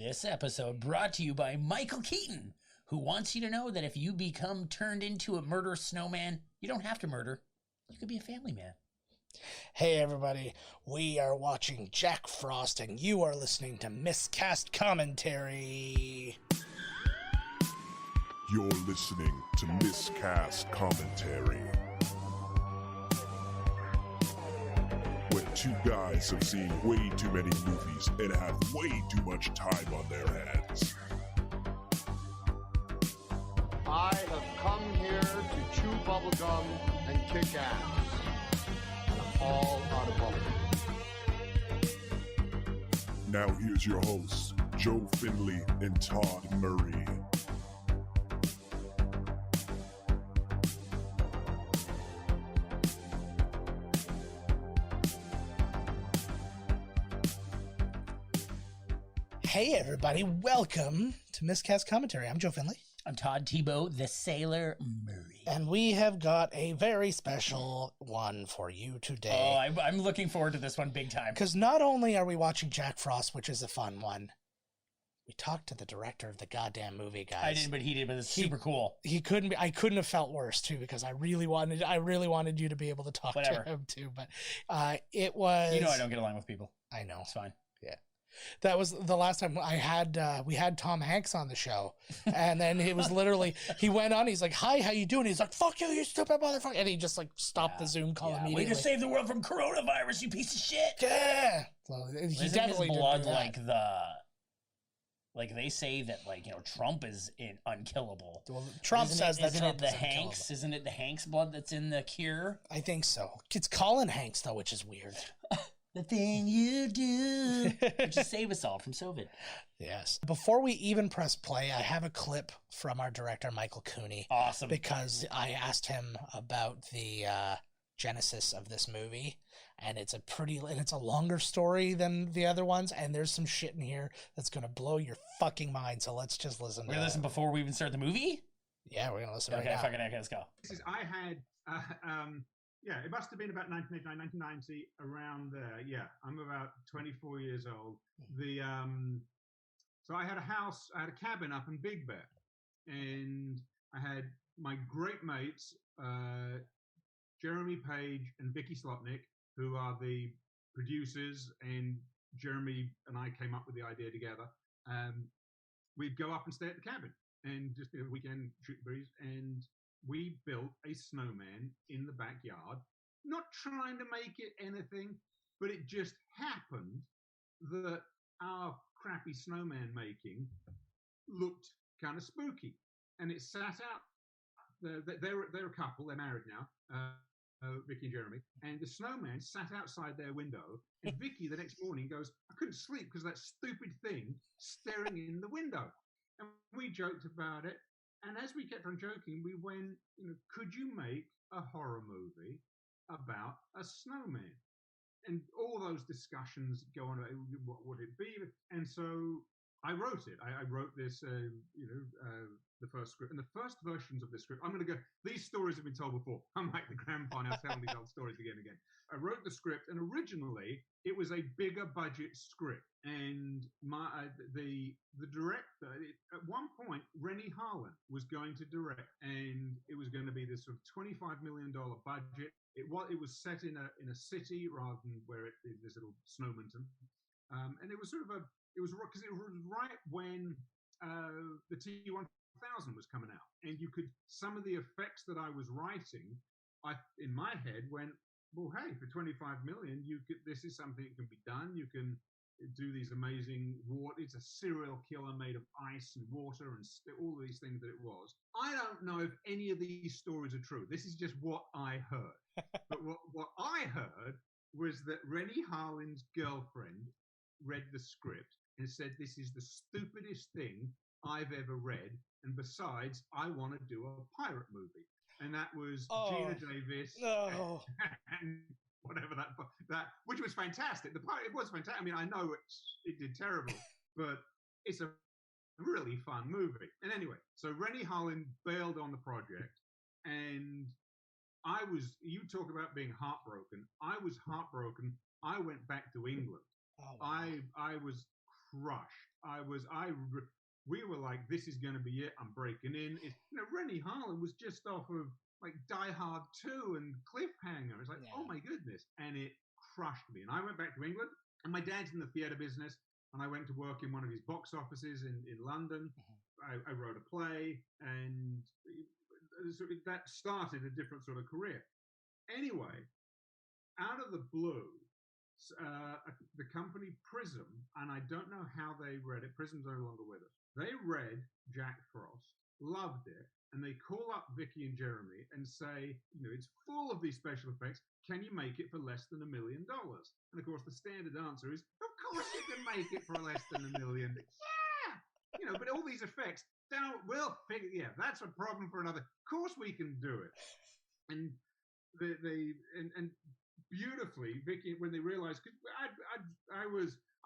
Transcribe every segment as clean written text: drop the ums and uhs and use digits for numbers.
This episode brought to you by Michael Keaton, who wants you to know that if you become turned into a murderous snowman, you don't have to murder. You could be a family man. Hey everybody, we are watching Jack Frost and you are listening to Miscast Commentary. You're listening to Miscast Commentary, where two guys have seen way too many movies and have way too much time on their hands. I have come here to chew bubblegum and kick ass. And I'm all out of bubblegum. Now here's your hosts, Joe Finley and Todd Murray. Hey everybody, welcome to Miscast Commentary. I'm Joe Finley. I'm Todd Tebow, the Sailor Murray. And we have got a very special one for you today. Oh, I'm looking forward to this one big time. Because not only are we watching Jack Frost, which is a fun one, we talked to the director of the goddamn movie, guys. I didn't, but he did, but it's super cool. I couldn't have felt worse too, because I really wanted you to be able to talk to him too. But it was, you know, I don't get along with people. I know. It's fine. Yeah. That was the last time we had Tom Hanks on the show, and then it was literally, he went on, he's like, hi, how you doing? He's like, fuck you, you stupid motherfucker. And he just like stopped the Zoom call immediately. Way to save the world from coronavirus, you piece of shit. Yeah. So he definitely his blood did that. like they say that, like, you know, Trump is unkillable. Well, Trump says that Trump is Hanks? Isn't it the Hanks blood that's in the cure? I think so. It's Colin Hanks though, which is weird. The thing you do, which is save us all from COVID. Yes. Before we even press play, I have a clip from our director, Michael Cooney. Awesome. Because I asked him about the genesis of this movie, and it's a longer story than the other ones, and there's some shit in here that's going to blow your fucking mind, so let's just listen. We're going to listen before we even start the movie? Yeah, we're going to listen right now. Okay, let's go. I had... yeah, it must have been about 1989, 1990, around there. Yeah, I'm about 24 years old. So I had a cabin up in Big Bear, and I had my great mates, Jeremy Page and Vicky Slotnick, who are the producers, and Jeremy and I came up with the idea together. We'd go up and stay at the cabin and just do a weekend shoot the breeze, and we built a snowman in the backyard, not trying to make it anything, but it just happened that our crappy snowman making looked kind of spooky. And it sat out, they're a couple, they're married now, Vicky and Jeremy, and the snowman sat outside their window, and Vicky the next morning goes, I couldn't sleep because of that stupid thing staring in the window. And we joked about it. And as we kept on joking, we went, you know, could you make a horror movie about a snowman? And all those discussions go on, what would it be? And so I wrote it. I wrote this, the first script. And the first versions of this script, I'm going to go, these stories have been told before. I'm like the grandpa now telling these old stories again and again. I wrote the script, and originally it was a bigger budget script. And the director, at one point, Rennie Harlan was going to direct, and it was going to be this sort of $25 million budget. It was set in a city rather than where it is this little snowmanton. And it was sort of because it was right when the T-1000 was coming out, and some of the effects that I was writing, in my head went, well, hey, for $25 million, this is something that can be done. You can do these amazing it's a serial killer made of ice and water and all of these things that it was. I don't know if any of these stories are true. This is just what I heard. But what I heard was that Rennie Harlan's girlfriend read the script and said, this is the stupidest thing I've ever read. And besides, I want to do a pirate movie. And that was Gina Davis and whatever that, which was fantastic. It was fantastic. I mean, I know it did terrible, but it's a really fun movie. And anyway, so Rennie Harlan bailed on the project, and you talk about being heartbroken. I was heartbroken. I went back to England. Oh, wow. I was crushed. we were like, this is going to be it. I'm breaking in. Rennie Harlan was just off of like Die Hard 2 and Cliffhanger. It's like, oh my goodness. And it crushed me. And I went back to England, and my dad's in the theatre business, and I went to work in one of his box offices in London. I wrote a play, and that started a different sort of career. Anyway, out of the blue, the company Prism, and I don't know how they read it. Prism's no longer with us. They read Jack Frost, loved it, and they call up Vicky and Jeremy and say, it's full of these special effects. Can you make it for less than $1 million? And of course, the standard answer is, of course you can make it for less than $1 million. Yeah, but all these effects, that's a problem for another. Of course we can do it. And and beautifully, Vicky, when they realized, because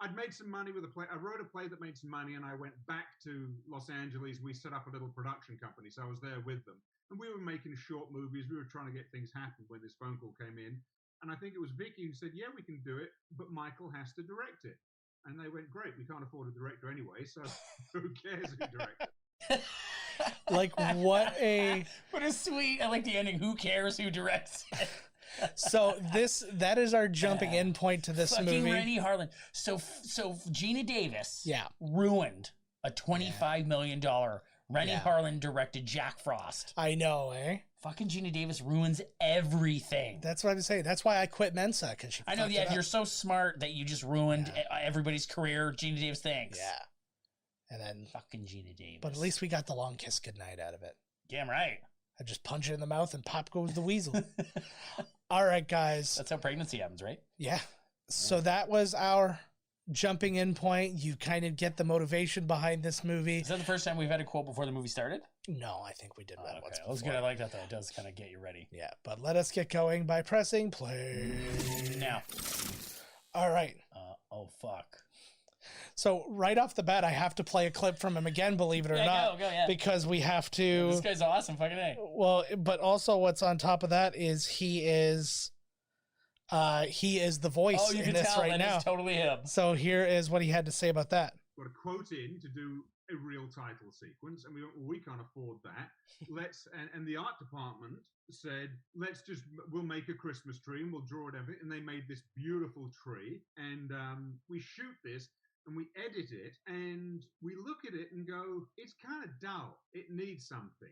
I'd made some money with a play. I wrote a play that made some money, and I went back to Los Angeles. We set up a little production company, so I was there with them. And we were making short movies. We were trying to get things happen when this phone call came in. And I think it was Vicky who said, yeah, we can do it, but Michael has to direct it. And they went, great, we can't afford a director anyway, so who cares who directs it? Like, what a sweet, I like the ending, who cares who directs it? So that is our jumping in point to this fucking movie. Rennie Harlan. So Gina Davis Yeah. ruined a $25 million Rennie Harlan directed Jack Frost. I know, eh? Fucking Gina Davis ruins everything. That's what I'm saying. That's why I quit Mensa, because she I know, you're so smart that you just ruined everybody's career. Gina Davis, thanks. Yeah. And then fucking Gina Davis. But at least we got the long kiss goodnight out of it. Damn right. I just punch it in the mouth and pop goes the weasel. All right, guys. That's how pregnancy happens, right? Yeah. So that was our jumping in point. You kind of get the motivation behind this movie. Is that the first time we've had a quote before the movie started? No, I think we did that once before. That was good. I like that, though. It does kind of get you ready. Yeah, but let us get going by pressing play. Now. All right. Oh, fuck. So right off the bat, I have to play a clip from him again, believe it or not, go, because we have to. This guy's awesome, fucking A. Well, but also what's on top of that is he is the voice in this right now. It's totally him. So here is what he had to say about that. Got a quote in to do a real title sequence, and we can't afford that. And the art department said, we'll make a Christmas tree and we'll draw it everything. And they made this beautiful tree, and we shoot this. And we edit it, and we look at it and go, it's kind of dull. It needs something.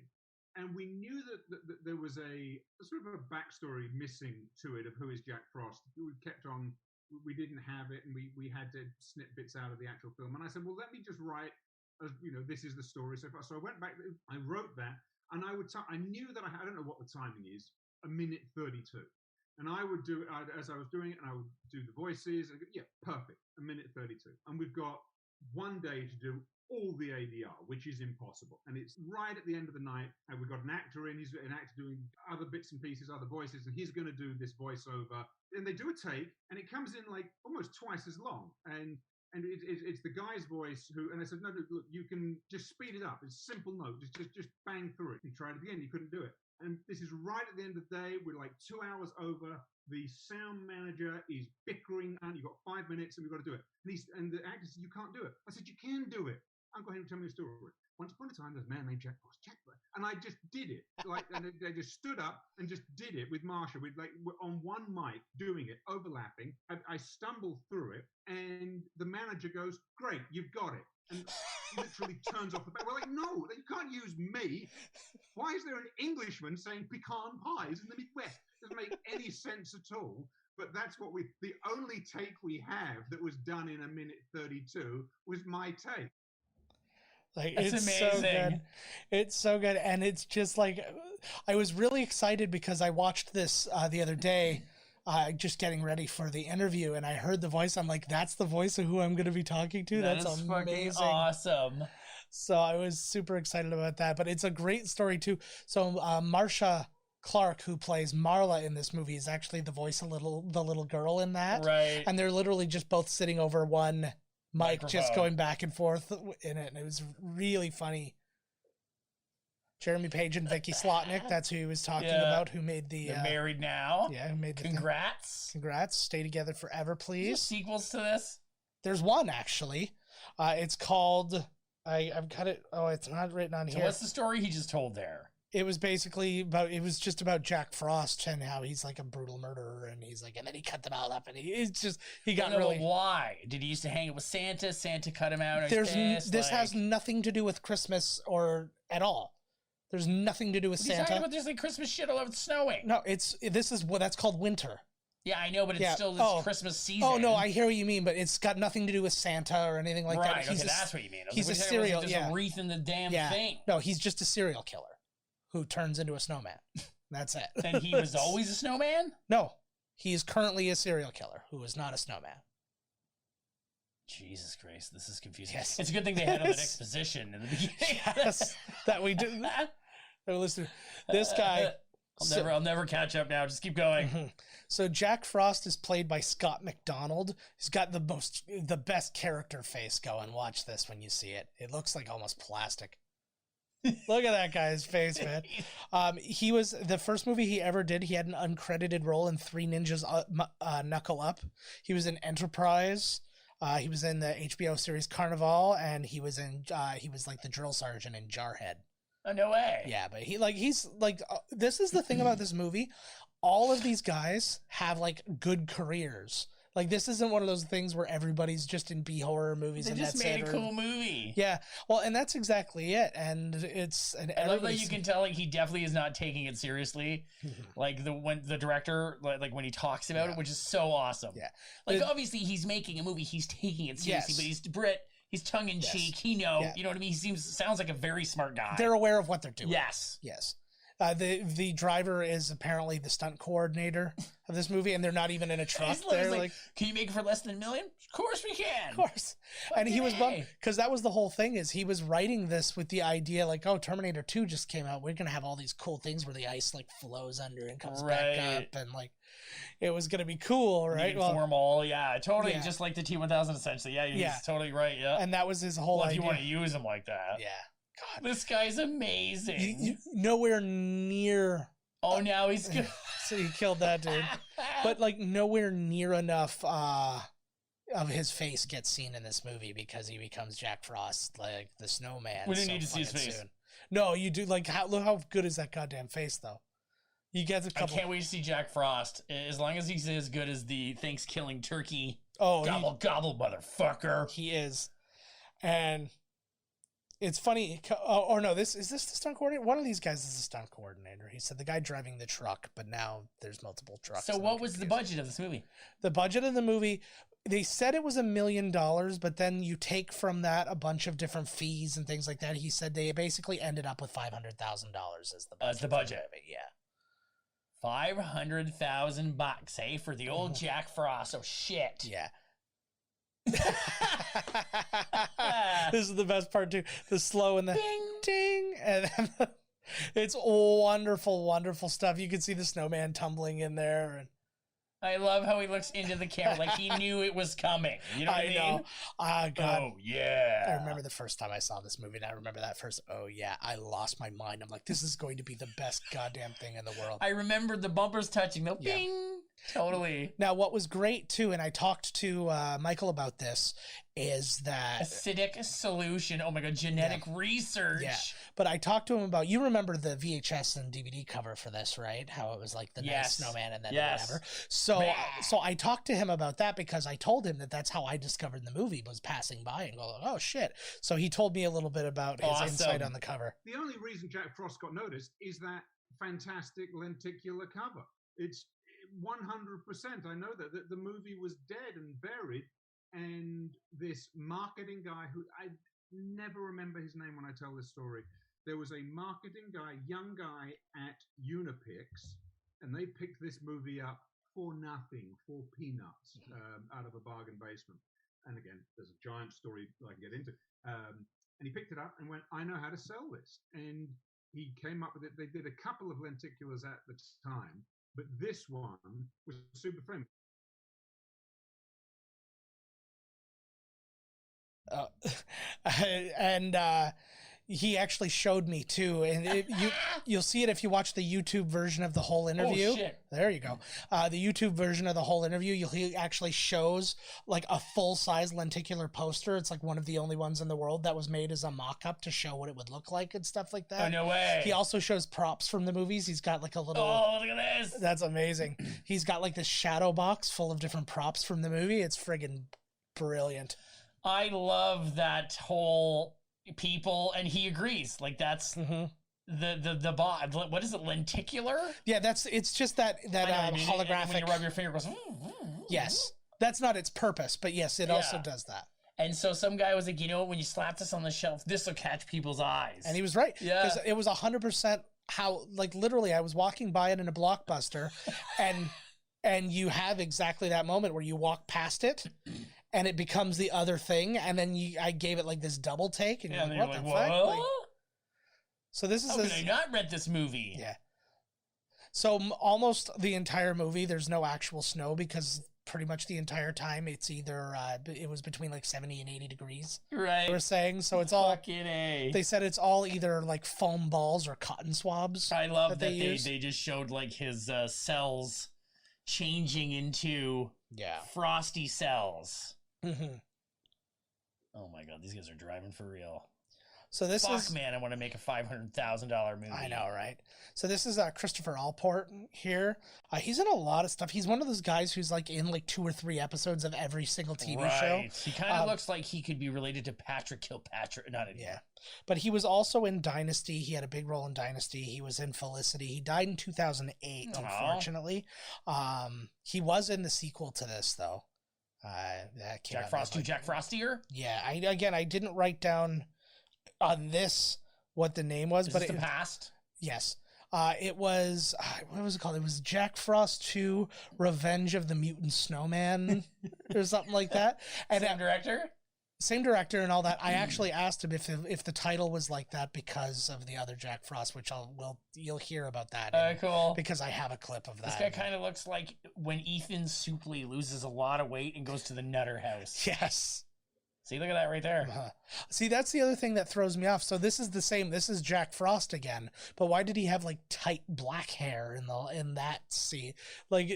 And we knew that there was a sort of a backstory missing to it of who is Jack Frost. We didn't have it, and we had to snip bits out of the actual film. And I said, well, let me just write, this is the story so far. So I went back, I wrote that, and I knew that I don't know what the timing is, 1:32. And I would do it as I was doing it, and I would do the voices. And perfect, 1:32. And we've got one day to do all the ADR, which is impossible. And it's right at the end of the night, and we've got an actor in. He's an actor doing other bits and pieces, other voices, and he's going to do this voiceover. And they do a take, and it comes in like almost twice as long. And it's the guy's voice and I said, no, look, you can just speed it up. It's a simple note. Just bang through it. You tried it again. You couldn't do it. And this is right at the end of the day. We're like 2 hours over. The sound manager is bickering, and you've got 5 minutes, and we've got to do it. And the actor said, you can't do it. I said, you can do it. I'm going to tell me a story. Once upon a time, there's a man named Jack Frost. And I just did it. And they just stood up and just did it with Marsha. We're on one mic doing it, overlapping. I stumble through it, and the manager goes, great, you've got it. And literally turns off the bat. We're like, no, you can't use me. Why is there an Englishman saying pecan pies in the Midwest? Doesn't make any sense at all. But that's what the only take we have that was done in 1:32 was my take. Like, that's it's amazing. So good. It's so good. And it's just like, I was really excited because I watched this the other day, just getting ready for the interview, and I heard the voice. I'm like, that's the voice of who I'm going to be talking to. That's amazing. Awesome. So I was super excited about that. But it's a great story too. So Marsha Clark, who plays Marla in this movie, is actually the voice of the little girl in that. Right. And they're literally just both sitting over one mic, just going back and forth in it. And it was really funny. Jeremy Page and Vicky Slotnick, that's who he was talking about, who made the... They're married now. Yeah, who made the... Congrats. Congrats. Stay together forever, please. Is there sequels to this? There's one, actually. It's called. I've got it. Oh, it's not written on So here. what's the story he just told there? It was basically about. It was just about Jack Frost and how he's like a brutal murderer, and he's like, and then he cut them all up, and he got No, really. but why? Did he used to hang out with Santa? Santa cut him out. This has nothing to do with Christmas or at all. There's nothing to do with He's Santa. talking about there's like Christmas shit all over snowing. No, this is what that's called winter. Yeah, I know, but it's still Christmas season. Oh no, I hear what you mean, but it's got nothing to do with Santa or anything like that. Right, okay, that's what you mean. He's a serial. There's a wreath in the damn thing. No, he's just a serial killer who turns into a snowman. That's it. And he was always a snowman? No, he is currently a serial killer who is not a snowman. Jesus Christ, this is confusing. Yes. It's a good thing they had all that exposition in the beginning. Yes, that we do. Listen, this guy. I'll never catch up now. Just keep going. So Jack Frost is played by Scott McDonald. He's got the best character face going. Watch this when you see it. It looks like almost plastic. Look at that guy's face, man. He was the first movie he ever did. He had an uncredited role in Three Ninjas Knuckle Up. He was in Enterprise. He was in the HBO series Carnival, and he was like the drill sergeant in Jarhead. Oh, no way. Yeah, but this is the thing about this movie. All of these guys have like good careers. Like this isn't one of those things where everybody's just in B horror movies. They and just that's made it, a cool movie. Yeah, well, and that's exactly it. And I love that you can tell like he definitely is not taking it seriously. Like when the director like when he talks about it, which is so awesome. Yeah, like obviously he's making a movie, he's taking it seriously, but he's Brit. He's tongue in cheek. He you know what I mean. He sounds like a very smart guy. They're aware of what they're doing. Yes. The driver is apparently the stunt coordinator of this movie, and they're not even in a truck. They're like, "Can you make it for less than $1 million?" Of course we can. Of course. And he was bummed because that was the whole thing. Is he was writing this with the idea like, "Oh, Terminator 2 just came out. We're gonna have all these cool things where the ice like flows under and comes back up, and like it was gonna be cool, right?" Formal, totally, just like the T-1000 essentially. Yeah, he's totally right. Yeah, and that was his whole idea. If you want to use him like that, God, this guy's amazing. Nowhere near. Oh, now he's good. So he killed that dude, but like nowhere near enough of his face gets seen in this movie because he becomes Jack Frost, like the snowman. We didn't need to see his face. Soon. No, you do. Like, look how good is that goddamn face, though. You get a couple. I can't wait to see Jack Frost. As long as he's as good as the Thanksgiving turkey. Oh, gobble, motherfucker. He is, and. It's funny, or no, is this the stunt coordinator? One of these guys is the stunt coordinator. He said the guy driving the truck, but now there's multiple trucks. So what was the budget of this movie? The budget of the movie, they said it was $1 million, but then you take from that a bunch of different fees and things like that. He said they basically ended up with $500,000 as the budget. Yeah. $500,000, eh, for the old Jack Frost. Oh shit. Yeah. This is the best part too. The slow and the ding, and it's wonderful stuff. You can see the snowman tumbling in there, and I love how he looks into the camera like he knew it was coming. You know what I mean? Ah, God. Oh, yeah. I remember the first time I saw this movie, and I remember that first, oh, yeah, I lost my mind. I'm like, this is going to be the best goddamn thing in the world. I remember the bumpers touching, the bing. Totally. Now, what was great, too, and I talked to Michael about this, is that... acidic solution. Oh, my God. Genetic research. Yeah. But I talked to him about... You remember the VHS and DVD cover for this, right? How it was like the nice snowman and then whatever. So I talked to him about that because I told him that that's how I discovered the movie, was passing by and going, oh, shit. So he told me a little bit about his insight on the cover. The only reason Jack Frost got noticed is that fantastic lenticular cover. It's 100%. I know that the movie was dead and buried, and this marketing guy who I never remember his name when I tell this story. There was a marketing guy, young guy at Unipix, and they picked this movie up for nothing, for peanuts, out of a bargain basement. And again, there's a giant story I can get into. And he picked it up and went, I know how to sell this. And he came up with it. They did a couple of lenticulars at the time, but this one was super famous. He actually showed me too, and you'll see it if you watch the YouTube version of the whole interview. Oh, shit. There you go. The YouTube version of the whole interview, he actually shows like a full-size lenticular poster. It's like one of the only ones in the world that was made as a mock-up to show what it would look like and stuff like that. Oh, no way. He also shows props from the movies. He's got like a little... Oh, look at this. That's amazing. He's got like this shadow box full of different props from the movie. It's friggin' brilliant. I love that whole people, and he agrees. Like that's the what is it, lenticular? Yeah, it's just that holographic. When you rub your finger, it goes. Yes, that's not its purpose, but yes, it also does that. And so some guy was like, you know what? When you slap this on the shelf, this will catch people's eyes. And he was right. Yeah, because it was 100% how, like, literally, I was walking by it in a Blockbuster, and you have exactly that moment where you walk past it. And it becomes the other thing, and then I gave it like this double take, and you're like, what the fuck? Like, so this is... How can I not rent this movie? Yeah. So almost the entire movie, there's no actual snow because pretty much the entire time it's either, it was between like 70 and 80 degrees. Right. They were saying, so it's all... Fucking A. They said it's all either like foam balls or cotton swabs. I love that they just showed like his cells changing into frosty cells. Mm-hmm. Oh my god, these guys are driving for real. So this is... man, I want to make a $500,000 movie. I know, right? So this is Christopher Allport here. He's in a lot of stuff. He's one of those guys who's like in like 2 or 3 episodes of every single TV show. He kind of looks like he could be related to Patrick Kilpatrick. Not anymore. Yeah. But he was also in Dynasty. He had a big role in Dynasty. He was in Felicity. He died in 2008, unfortunately. He was in the sequel to this, though. Jack Frost 2, Jack Frostier? Yeah. I didn't write down on this what the name was, but it's the past. Yes. It was what was it called? It was Jack Frost 2 Revenge of the Mutant Snowman or something like that. And same director and all that. I actually asked him if the title was like that because of the other Jack Frost, which you'll hear about that. Cool. Because I have a clip of that. This guy kind of looks like when Ethan Suplee loses a lot of weight and goes to the Nutter House. Yes. See, look at that right there. See, that's the other thing that throws me off. So this is the same. This is Jack Frost again. But why did he have like tight black hair in that scene? Like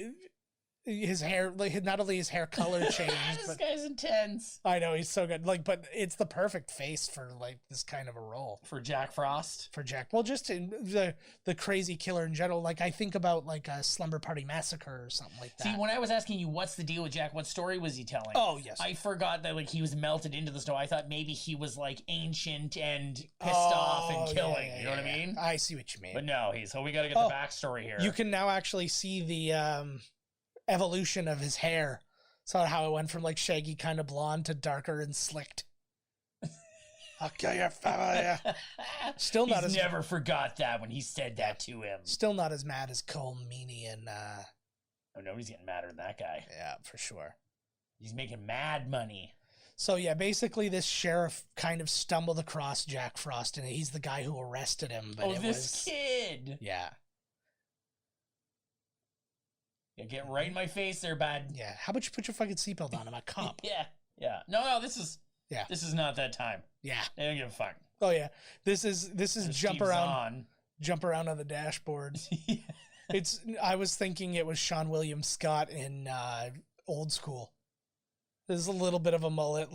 his hair, like not only his hair color changed. This guy's intense. I know, he's so good. Like, but it's the perfect face for like this kind of a role for Jack Frost. Well, just in the crazy killer in general. Like I think about like a Slumber Party Massacre or something like that. See, when I was asking you what's the deal with Jack, what story was he telling? Oh yes, I forgot that like he was melted into the snow. I thought maybe he was like ancient and pissed off and killing. You know what I mean? I see what you mean. But no, so we got to get the backstory here. You can now actually see the evolution of his hair. So how it went from like shaggy kind of blonde to darker and slicked. I'll kill your family. Still not He's never forgot that when he said that to him. Still not as mad as Cole Meany and oh, nobody's getting madder than that guy. Yeah, for sure. He's making mad money. So yeah, basically this sheriff kind of stumbled across Jack Frost and he's the guy who arrested him. But this kid. Yeah. Yeah, get right in my face there, bud. Yeah. How about you put your fucking seatbelt on? I'm a cop. Yeah. No, this is not that time. Yeah. They don't give a fuck. Oh yeah. This is jump around on the dashboard. Yeah. I was thinking it was Sean William Scott in Old School. There's a little bit of a mullet.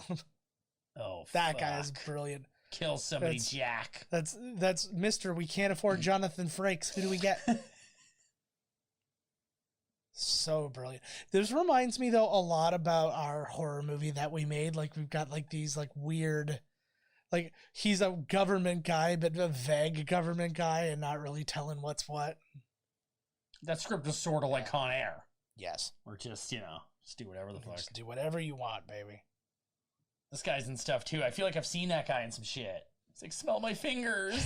Oh, that guy is brilliant. Kill somebody, Jack. That's Mr. We can't afford Jonathan Frakes. Who do we get? So brilliant. This reminds me though a lot about our horror movie that we made. Like we've got like these like weird, like he's a government guy, but a vague government guy and not really telling what's what. That script is sort of like Con Air. Yes. Or just, just do whatever the fuck. Just do whatever you want, baby. This guy's in stuff too. I feel like I've seen that guy in some shit. It's like, smell my fingers.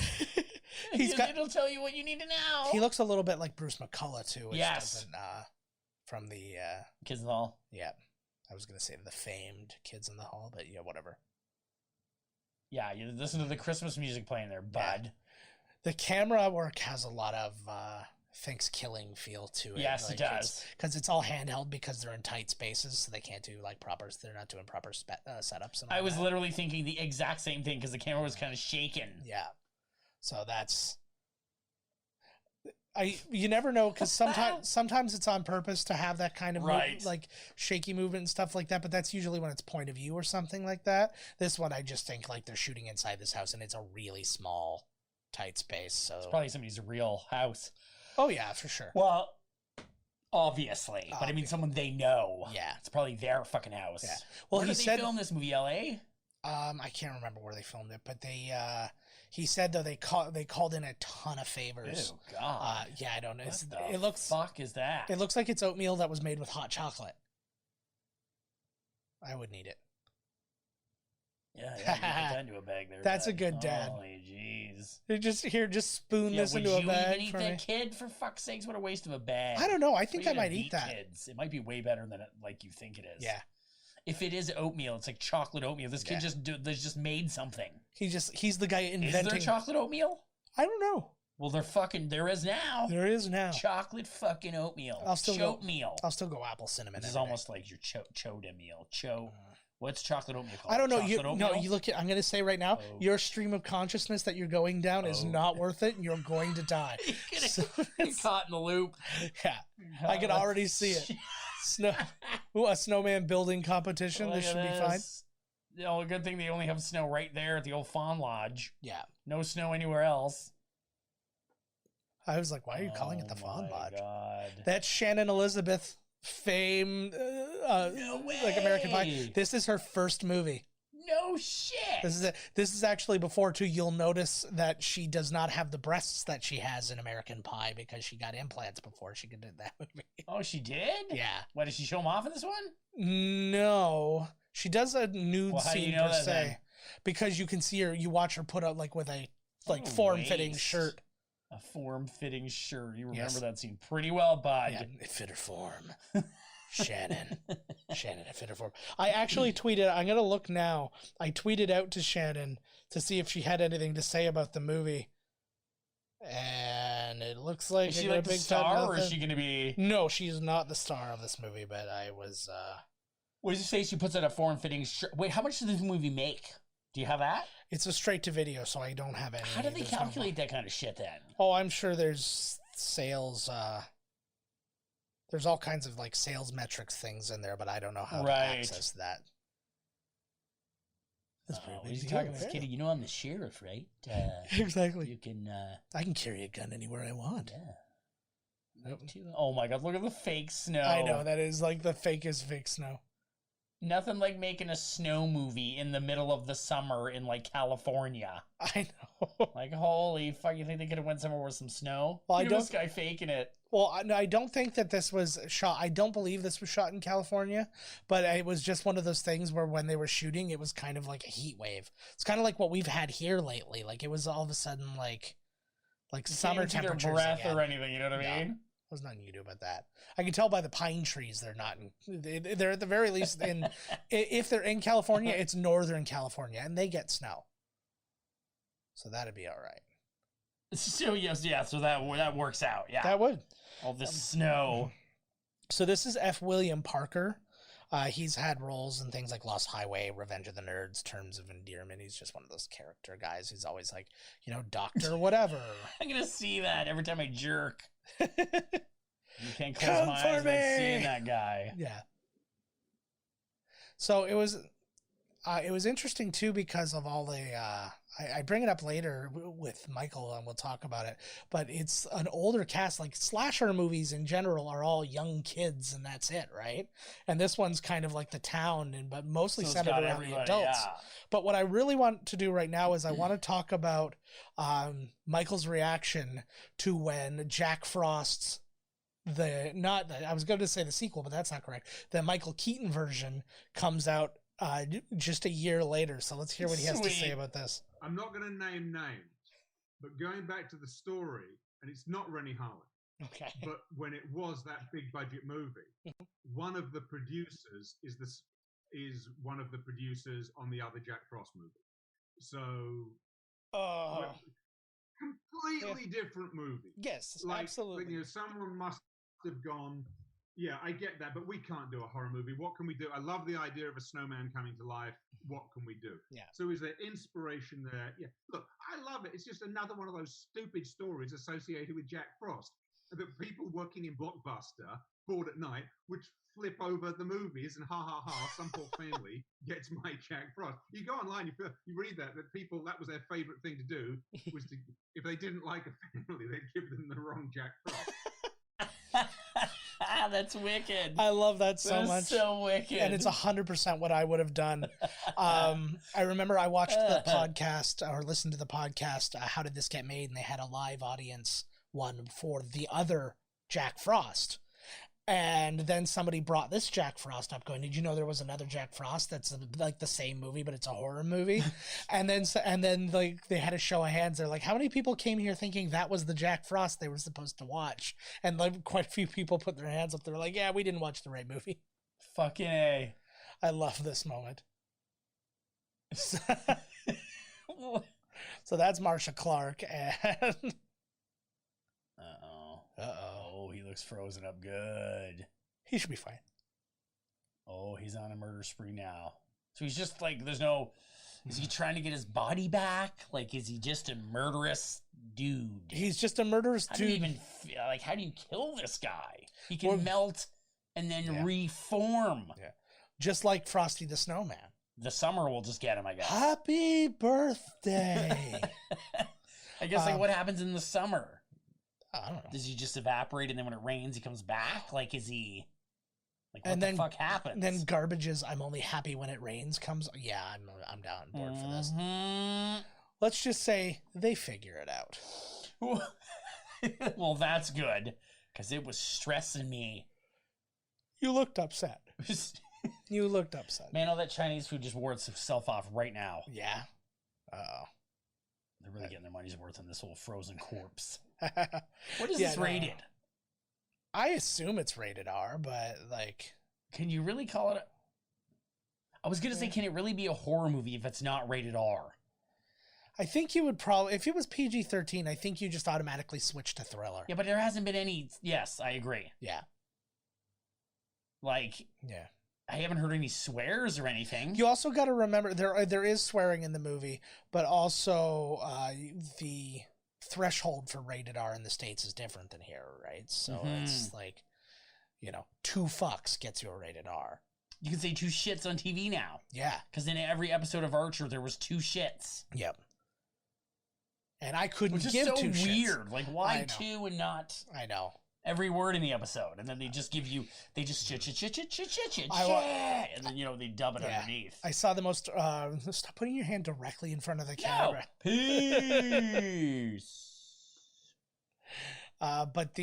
It'll tell you what you need to know. He looks a little bit like Bruce McCullough too. Which yes. From the Kids in the Hall. Yeah, I was gonna say the famed Kids in the Hall, but yeah, whatever. Yeah, you listen to the Christmas music playing there, bud. Yeah. The camera work has a lot of Thanksgiving feel to it. Yes, it does. Because it's all handheld because they're in tight spaces, so they can't do like they're not doing proper setups. And all I was that. literally thinking the exact same thing because the camera was kind of shaking. Yeah. So that's... you never know, because sometimes it's on purpose to have that kind of like shaky movement and stuff like that, but that's usually when it's point of view or something like that. This one, I just think like they're shooting inside this house and it's a really small, tight space. So it's probably somebody's real house. Oh yeah, for sure. Well, obviously, but I mean someone they know. Yeah, it's probably their fucking house. Yeah. Well, where did they film this movie? L.A. I can't remember where they filmed it, but they. He said though they called in a ton of favors. Oh God! Yeah, I don't know. It looks. Fuck is that? It looks like it's oatmeal that was made with hot chocolate. I would need it. Yeah, you put that into a bag there. That's a good dad. Holy jeez! Just spoon this into a bag. Would you even eat that, kid? For fuck's sakes, what a waste of a bag! I don't know. I think I might eat that. Kids. It might be way better than like you think it is. Yeah. If it is oatmeal, it's like chocolate oatmeal. This kid just made something. He's the guy inventing. Is there chocolate oatmeal? I don't know. Well, there is now. There is now. Chocolate fucking oatmeal. I'll still go apple cinnamon. This is almost like your choda meal. What's chocolate oatmeal called? I don't know. You look at. I'm going to say right now, your stream of consciousness that you're going down is not worth it, and you're going to die. You're get caught in the loop. Yeah, I can already see it. A snowman building competition. This should be fine. Oh, good thing they only have snow right there at the old Fawn Lodge. Yeah. No snow anywhere else. I was like, why are you calling it the Fawn Lodge? God. That's Shannon Elizabeth fame, no way. Like American Pie. This is her first movie. No shit. This is actually before too. You'll notice that she does not have the breasts that she has in American Pie because she got implants before she could do that movie. Oh, she did? Yeah. What, did she show them off in this one? No, she does a nude scene per se, then? because you can see her. You watch her put up like with a form-fitting shirt. A form-fitting shirt. You remember that scene pretty well, bud. Yeah, it fit her form. Shannon, it fit her form. I actually tweeted, I'm going to look now. I tweeted out to Shannon to see if she had anything to say about the movie. And it looks like... Is she like the star, or is she going to be... No, she's not the star of this movie, but I was... What does it say? She puts out a form-fitting shirt. Wait, how much does this movie make? Do you have that? It's a straight-to-video, so I don't have any. How do they calculate that kind of shit, then? Oh, I'm sure there's sales... There's all kinds of like sales metrics things in there, but I don't know how to access that. He's talking to this kid. You know, I'm the sheriff, right? Exactly. You can. I can carry a gun anywhere I want. Yeah. Oh my God! Look at the fake snow. I know, that is like the fakest fake snow. Nothing like making a snow movie in the middle of the summer in like California. I know. Like, holy fuck! You think they could have went somewhere with some snow? Well, this guy faking it. Well, I don't think that this was shot. I don't believe this was shot in California, but it was just one of those things where when they were shooting, it was kind of like a heat wave. It's kind of like what we've had here lately. Like it was all of a sudden like summer temperatures. Their breath or anything. You know what I mean? There's nothing you can do about that. I can tell by the pine trees they're not in. They're at the very least in. If they're in California, it's northern California, and they get snow. So that'd be all right. So yes, yeah. So that works out. Yeah, that would. All the snow. So this is F. William Parker. He's had roles in things like Lost Highway, Revenge of the Nerds, Terms of Endearment. He's just one of those character guys. He's always like, doctor, whatever. I'm gonna see that every time I jerk. You can't close my eyes without seeing that guy. Yeah. So it was interesting too because of all the. I bring it up later with Michael and we'll talk about it, but it's an older cast. Like slasher movies in general are all young kids and that's it, right? And this one's kind of like the town, but mostly centered around the adults. Yeah. But what I really want to do right now is I want to talk about Michael's reaction to when Jack Frost's I was going to say the sequel, but that's not correct. The Michael Keaton version comes out just a year later. So let's hear what he has to say about this. I'm not going to name names, but going back to the story, and it's not Rennie Harlan. Okay. But when it was that big budget movie, one of the producers is one of the producers on the other Jack Frost movie. So completely different movie. Yes, Like, absolutely. You know, someone must have gone, yeah, I get that, but we can't do a horror movie. What can we do? I love the idea of a snowman coming to life. What can we do? Yeah. So is there inspiration there? Yeah. Look, I love it. It's just another one of those stupid stories associated with Jack Frost that people working in Blockbuster, bored at night, would flip over the movies and ha ha ha, some poor family gets my Jack Frost. You go online, you read that people, that was their favorite thing to do, was to, if they didn't like a family, they'd give them the wrong Jack Frost. That's wicked. I love that so That's much. so wicked. And it's 100% what I would have done. I remember I watched the podcast or listened to the podcast, How Did This Get Made? And they had a live audience one for the other Jack Frost. And then somebody brought this Jack Frost up going, did you know there was another Jack Frost that's like the same movie, but it's a horror movie? and then like they had a show of hands. They're like, how many people came here thinking that was the Jack Frost they were supposed to watch? And like quite a few people put their hands up. They're like, yeah, we didn't watch the right movie. Fucking A. I love this moment. So that's Marsha Clark. And Oh, he looks frozen up good. he should be fine. Oh, he's on a murder spree now. So he's just like, is he trying to get his body back? Like, is he just a murderous dude? He's just a murderous How do you dude. even, how do you kill this guy? He can melt and then reform. Yeah. Just like Frosty the Snowman. The summer will just get him, I guess. Happy birthday. I guess, what happens in the summer? I don't know. Does he just evaporate and then when it rains, he comes back? Like, is he... Like, what And the then- fuck happens? Then Garbage's I'm only happy when it rains comes. Yeah, I'm down board for this. Mhm. Let's just say they figure it out. Well, that's good, because it was stressing me. You looked upset. You looked upset. Man, all that Chinese food just wore itself off right now. Yeah. Uh-oh. They're really getting their money's worth on this whole frozen corpse. What What is this rated? I assume it's rated R, but like... Can you really call it I was going to say, can it really be a horror movie if it's not rated R? I think you would probably... If it was PG-13, I think you just automatically switch to thriller. Yeah, but there hasn't been any... Yes, I agree. Yeah. Like, Yeah. I haven't heard any swears or anything. You also got to remember, there is swearing in the movie, but also the threshold for rated R in the States is different than here, right? So it's like, 2 fucks gets you a rated R. You can say 2 shits on TV now. Yeah. Because in every episode of Archer, there was 2 shits. Yep. And I couldn't Which is give so 2 shits. weird. Like, why I know. 2 and not I know. every word in the episode? And then they just give you, they just shit, and then, they dub it underneath. I saw the most, stop putting your hand directly in front of the camera. Peace. But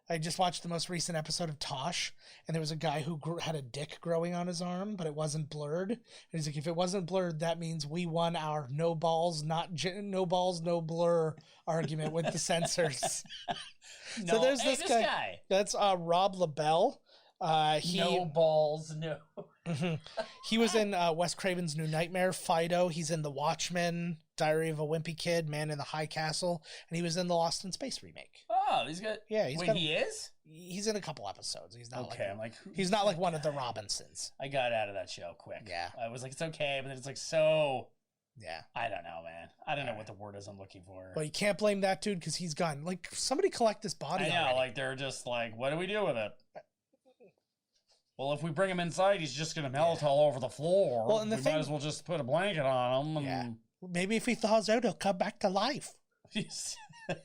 I just watched the most recent episode of Tosh, and there was a guy who had a dick growing on his arm, but it wasn't blurred. And he's like, if it wasn't blurred, that means we won our no balls, no blur argument with the censors. So there's this guy. That's Rob LaBelle. No balls, no. He was in Wes Craven's New Nightmare, Fido. He's in The Watchmen, Diary of a Wimpy Kid, Man in the High Castle, and he was in the Lost in Space remake. Oh, he's got. Yeah, he is. He's in a couple episodes. He's not okay. I'm like, he's not like one of the Robinsons. I got out of that show quick. Yeah, I was like, it's okay, but then it's like so. Yeah, I don't know, man. I don't know what the word is I'm looking for. Well, you can't blame that dude because he's gone. Like, somebody collect this body. I know, already. like they're just like, what do we do with it? Well, if we bring him inside, he's just gonna melt all over the floor. Well, and we might as well just put a blanket on him. And... Yeah. Maybe if he thaws out, he'll come back to life. He's like,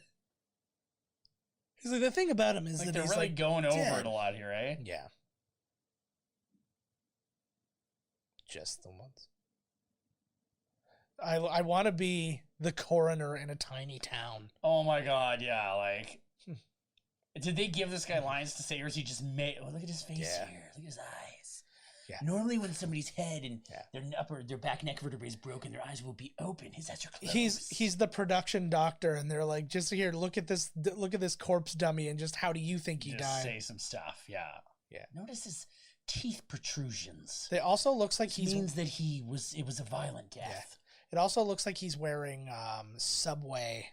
the thing about him is that they're he's really like going dead. over it a lot here, eh? Yeah. Just the once. I want to be the coroner in a tiny town. Oh my god, yeah, like... Did they give this guy lines to say, or is he just made... Oh, look at his face here. Look at his eyes. Yeah. Normally when somebody's head and their back neck vertebrae is broken, their eyes will be open. His eyes are closed. He's the production doctor, and they're like, just here, look at this corpse dummy, and just how do you think he died? Say some stuff, yeah. Notice his teeth protrusions. It also looks like means that it was a violent death. It also looks like he's wearing Subway,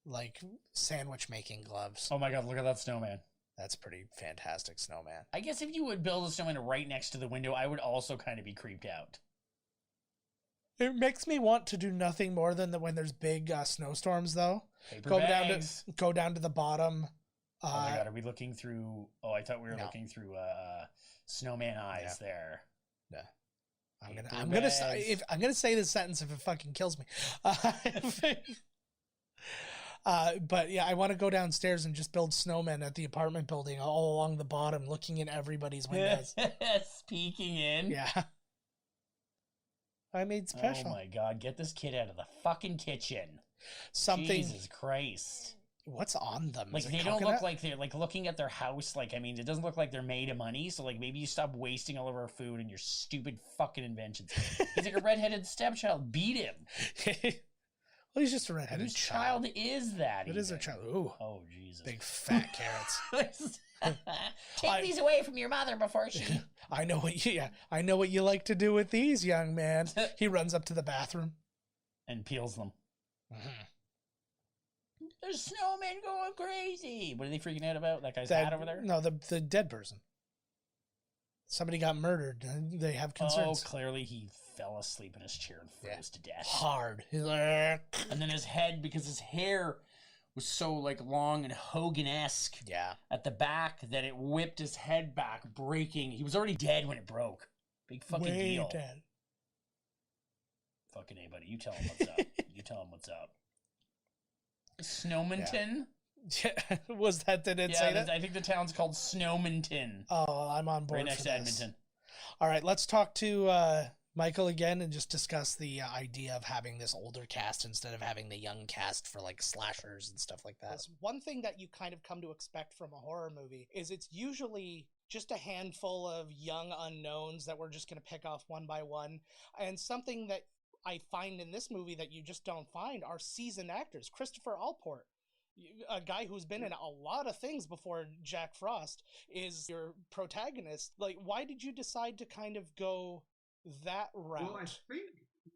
like, sandwich making gloves. Oh my god, look at that snowman. That's pretty fantastic snowman. I guess if you would build a snowman right next to the window, I would also kind of be creeped out. It makes me want to do nothing more than when there's big snowstorms, though. Paper Go bags. down to the bottom. Oh my god, are we looking through? Oh, I thought we were looking through snowman eyes there. No. I'm gonna say this sentence if it fucking kills me. But yeah, I want to go downstairs and just build snowmen at the apartment building all along the bottom, looking in everybody's windows. Peeking in. Yeah. I made special. Oh my god, get this kid out of the fucking kitchen. Something. Jesus Christ. What's on them? Like, they don't look like they're, like, looking at their house, like, I mean, it doesn't look like they're made of money, so, like, maybe you stop wasting all of our food and your stupid fucking inventions. He's like a redheaded stepchild. Beat him. Well, he's just a redheaded Whose child is that? It is a child. Ooh. Oh, Jesus. Big fat carrots. Take these away from your mother before she... I know what you like to do with these, young man. He runs up to the bathroom. And peels them. Mm-hmm. There's snowmen going crazy. What are they freaking out about? That guy's hat over there? No, the dead person. Somebody got murdered. They have concerns. Oh, clearly he fell asleep in his chair and froze to death. Hard. He's like... And then his head, because his hair was so, like, long and Hogan-esque at the back that it whipped his head back, breaking. He was already dead when it broke. Big fucking deal. Dead. Fucking A, buddy. You tell him what's up. You tell him what's up. Snowminton? Yeah. Was that, did it say that? I think the town's called Snowminton. Oh, I'm on board. Right next to Edmonton. All right, let's talk to Michael again and just discuss the idea of having this older cast instead of having the young cast for, like, slashers and stuff like that. One thing that you kind of come to expect from a horror movie is it's usually just a handful of young unknowns that we're just going to pick off one by one. And something that I find in this movie that you just don't find are seasoned actors. Christopher Allport, a guy who's been in a lot of things before Jack Frost, is your protagonist. Like, why did you decide to kind of go that route? Well, I think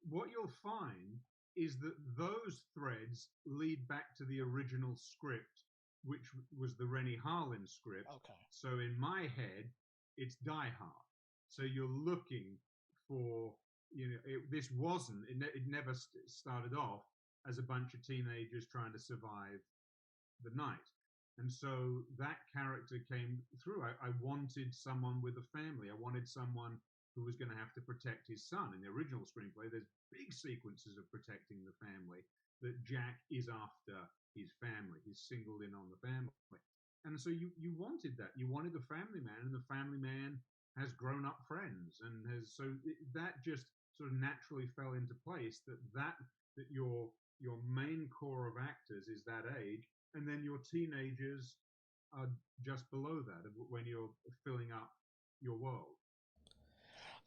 what you'll find is that those threads lead back to the original script, which was the Rennie Harlin script. Okay. So in my head, it's Die Hard. So you're looking for, it never started off as a bunch of teenagers trying to survive the night. And so that character came through. I wanted someone with a family. I wanted someone who was going to have to protect his son. In the original screenplay, there's big sequences of protecting the family, that Jack is after his family. He's singled in on the family. And so you wanted that. You wanted the family man, and the family man has grown-up friends. And that just sort of naturally fell into place, that your main core of actors is that age, and then your teenagers are just below that when you're filling up your world.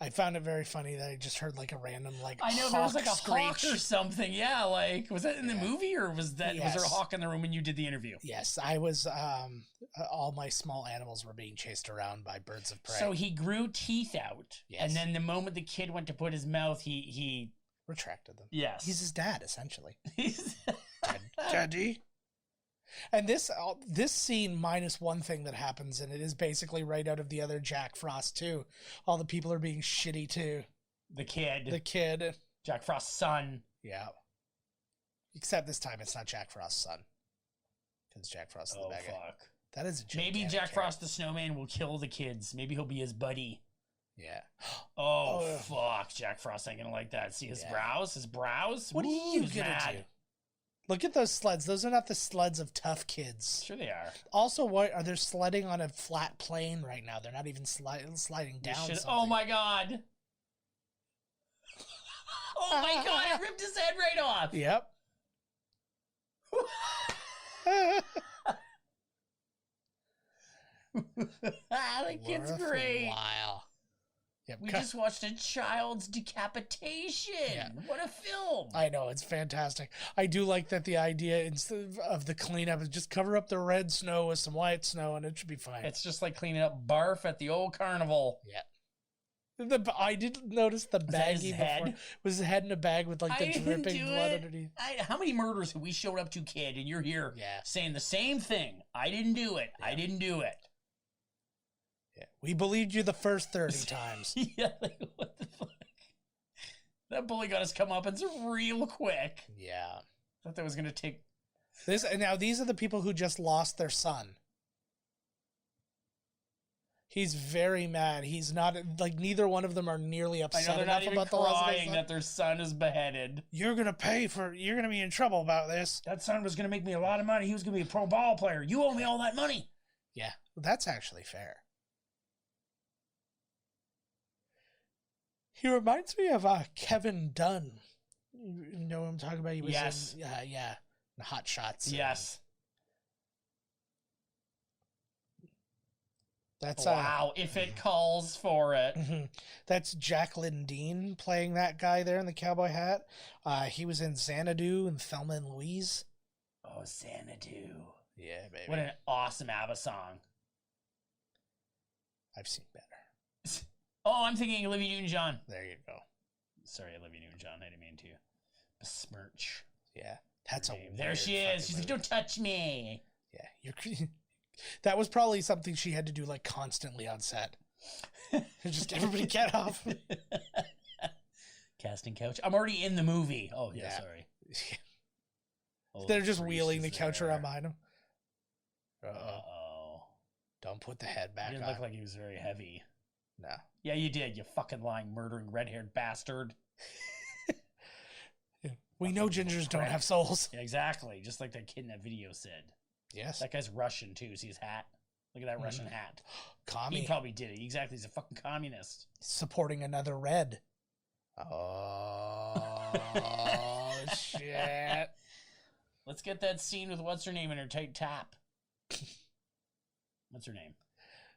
I found it very funny that I just heard like a random I know there was like a hawk or something. Yeah, like was that in the movie or was there a hawk in the room when you did the interview? Yes, I was. All my small animals were being chased around by birds of prey. So he grew teeth out, and then the moment the kid went to put his mouth, he retracted them. Yes, he's his dad essentially. He's Daddy. And this scene minus one thing that happens, and it is basically right out of the other Jack Frost too. All the people are being shitty too. The kid. Jack Frost's son. Yeah. Except this time it's not Jack Frost's son. Because Jack Frost is the bad guy. Fuck. That is a maybe Jack Frost the snowman will kill the kids. Maybe he'll be his buddy. Yeah. Oh, fuck. Jack Frost ain't gonna like that. See his brows? His brows? What are you gonna do? Look at those sleds. Those are not the sleds of tough kids. Sure they are. Also, what are they sledding on a flat plane right now? They're not even sliding down something. Oh my god. Oh my god, it ripped his head right off. Yep. The kid's great. Wow. Yep. We just watched a child's decapitation. Yeah. What a film. I know, it's fantastic. I do like that the idea instead of the cleanup is just cover up the red snow with some white snow and it should be fine. It's just like cleaning up barf at the old carnival. Yeah. I didn't notice the baggie his before. head? Was his head in a bag with like the I didn't dripping do blood it. underneath? How many murders have we showed up to, kid, and you're here saying the same thing? I didn't do it. I didn't do it. Yeah. We believed you the first 30 times. Yeah, like, what the fuck? That bully got his comeuppance real quick. Yeah. Thought that was going to take... Now, these are the people who just lost their son. He's very mad. He's not, like, neither one of them are nearly upset they're enough not even about the loss of their crying son. that their son is beheaded. You're going to be in trouble about this. That son was going to make me a lot of money. He was going to be a pro ball player. You owe me all that money. Yeah, that's actually fair. He reminds me of Kevin Dunn. You know what I'm talking about? He was in, in Hot Shots. Yes. That's wow, if it calls for it. That's Jacqueline Dean playing that guy there in the cowboy hat. He was in Xanadu and Thelma and Louise. Oh, Xanadu. Yeah, baby. What an awesome ABBA song. I've seen better. Oh, I'm thinking Olivia Newton-John. There you go. Sorry, Olivia Newton-John. I didn't mean to besmirch. Yeah, that's There she is. She's like, "Don't touch me." Yeah, you're. That was probably something she had to do like constantly on set. Just everybody get off. Casting couch. I'm already in the movie. Oh yeah. Sorry. They're just wheeling the couch around behind him. Uh-oh. Don't put the head back on. He didn't look like he was very heavy. No. Yeah, you did, you fucking lying, murdering, red-haired bastard. We know gingers don't have souls. Yeah, exactly. Just like that kid in that video said. Yes. That guy's Russian, too. See his hat? Look at that Russian hat. Commie. He probably did it. Exactly. He's a fucking communist. Supporting another red. Oh, shit. Let's get that scene with what's her name in her tight top. What's her name?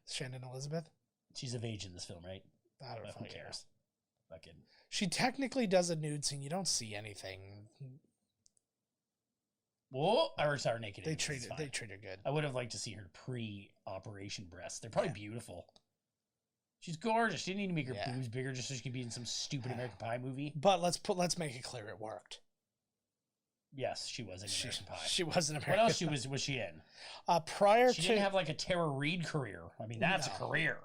Shannon Elizabeth? She's of age in this film, right? I don't know. Who cares? Fucking. She technically does a nude scene. You don't see anything. Whoa! Or sorry, naked. They treat her good. I would have liked to see her pre-operation breasts. They're probably beautiful. She's gorgeous. She didn't need to make her boobs bigger just so she could be in some stupid American Pie movie. But let's make it clear it worked. Yes, she was in American Pie. She was in American Pie. What else Pie. was she in? She didn't have like a Tara Reid career. I mean, that's a career.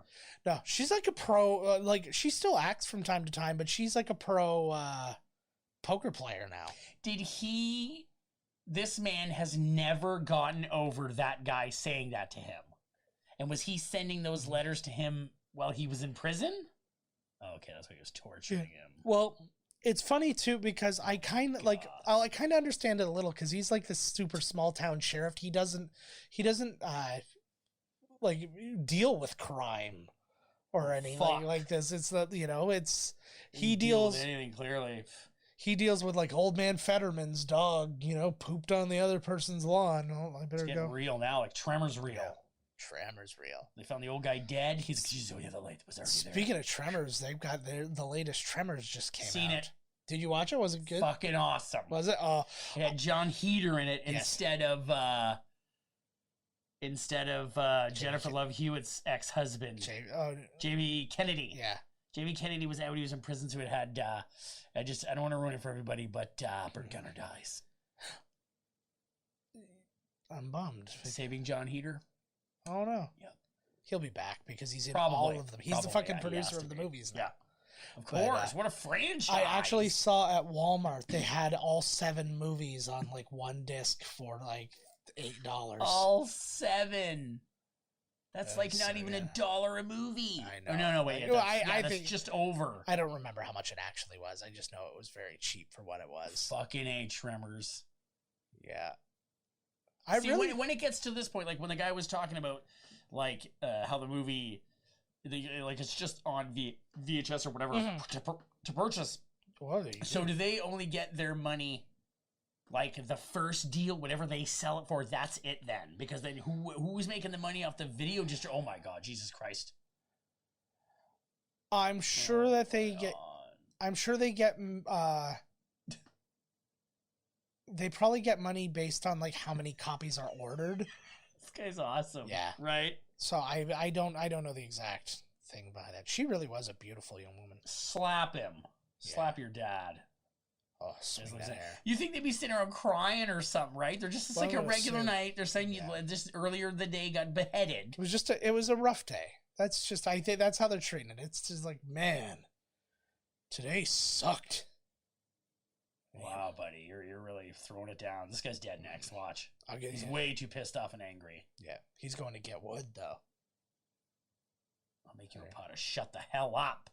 No, she's like a pro. Like she still acts from time to time, but she's like a pro poker player now. This man has never gotten over that guy saying that to him. And was he sending those letters to him while he was in prison? Oh, okay, that's why he was torturing him. Well, it's funny too because I kind of I kind of understand it a little because he's like this super small town sheriff. He doesn't like deal with crime or anything like this. It's the he deals with anything clearly. He deals with like old man Fetterman's dog, pooped on the other person's lawn. Oh, I better go. Real now, like Tremor's real. Yeah. Tremor's real. They found the old guy dead. The light was already there. Speaking of Tremors, they've got the latest Tremors just came out. Seen it. Did you watch it? Was it good? Fucking awesome. Was it? Oh, it had John Heder in it instead of Jennifer Love Hewitt's ex-husband, Jamie Kennedy. Yeah. Jamie Kennedy was out. He was in prison, so it had. I don't want to ruin it for everybody, but Burt Gunner dies. I'm bummed. Saving John Heder. Oh no. Yeah. He'll be back because he's in all of them. He's the fucking producer of the movies now. Yeah. Of course. What a franchise. I actually saw at Walmart they had all 7 movies on like one disc for like $8. All 7. That's like not even $1 a movie. I know. Oh, no, wait. I think just over. I don't remember how much it actually was. I just know it was very cheap for what it was. Fucking A, Tremors. Yeah. When it gets to this point, like when the guy was talking about like how the movie, like it's just on VHS or whatever to purchase. So do they only get their money? Like the first deal, whatever they sell it for, that's it then. Because then who's making the money off the video oh my God, Jesus Christ. I'm sure that they get, I'm sure they get, they probably get money based on like how many copies are ordered. This guy's awesome. Yeah. Right? So I don't know the exact thing behind that. She really was a beautiful young woman. Slap him. Slap your dad. Oh, swing that hair. You think they'd be sitting around crying or something, right? They're just, it's like a regular night. They're saying you just earlier the day got beheaded. It was a rough day. That's just, I think that's how they're treating it. It's just like, man, today sucked. Wow, buddy, you're really throwing it down. This guy's dead next. Watch. He's way too pissed off and angry. Yeah, he's going to get wood though. I'll make you a pot of shut the hell up.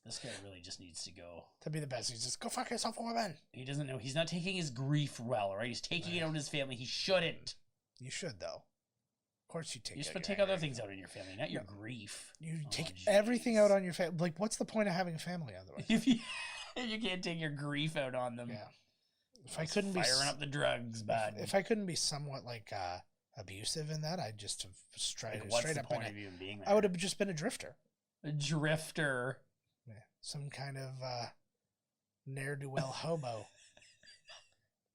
This guy really just needs to go. That'd be the best. He's just, go fuck yourself, woman. He doesn't know. He's not taking his grief well, right? He's taking it out on his family. He shouldn't. You should, though. Of course you take. You're supposed to take other things out in your family, not your grief. You take everything out on your family. Like, what's the point of having a family otherwise? If you can't take your grief out on them. Yeah. If I couldn't be firing up the drugs, bud. If I couldn't be somewhat like abusive in that, I'd just have straight up point of you being there? I would have just been a drifter. A drifter. Yeah. Some kind of ne'er-do-well hobo.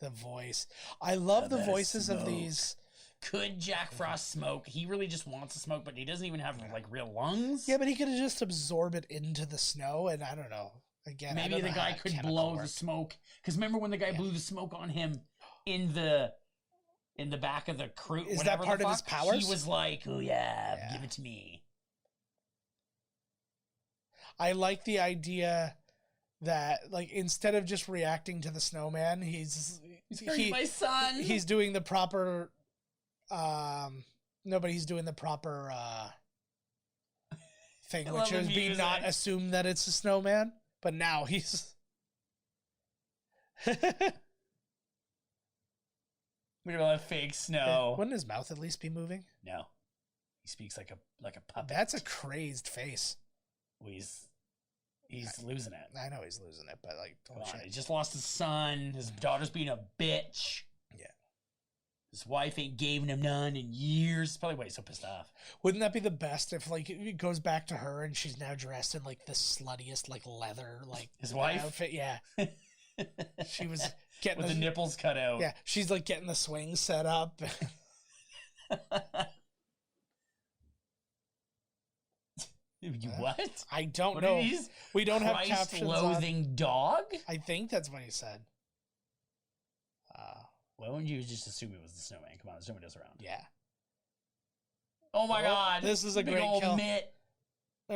The voice. I love the voices of these. Could Jack Frost smoke? He really just wants to smoke, but he doesn't even have like real lungs. Yeah, but he could have just absorbed it into the snow, and I don't know. Again, maybe the guy could blow the smoke. Because remember when the guy blew the smoke on him in the back of the crew? Is that part of his powers? He was like, "Oh yeah, give it to me." I like the idea that, like, instead of just reacting to the snowman, he's my son. He's doing the proper. No, but he's doing the proper thing, which is be not assume that it's a snowman. But now he's. We don't have fake snow. Wouldn't his mouth at least be moving? No, he speaks like a puppet. That's a crazed face. Well, he's losing it. I know he's losing it, but like, he just lost his son. His daughter's being a bitch. Yeah. His wife ain't giving him none in years. That's probably why he's so pissed off. Wouldn't that be the best if, like, it goes back to her and she's now dressed in, like, the sluttiest, like, leather, like, his wife outfit? Yeah. She was getting with the nipples cut out. Yeah, she's like getting the swing set up. What? I don't know. We don't have captions. Loathing dog? I think that's what he said. Why wouldn't you just assume it was the snowman? Come on, the snowman does around. Yeah. Oh my god. This is a big great old kill. Mitt. He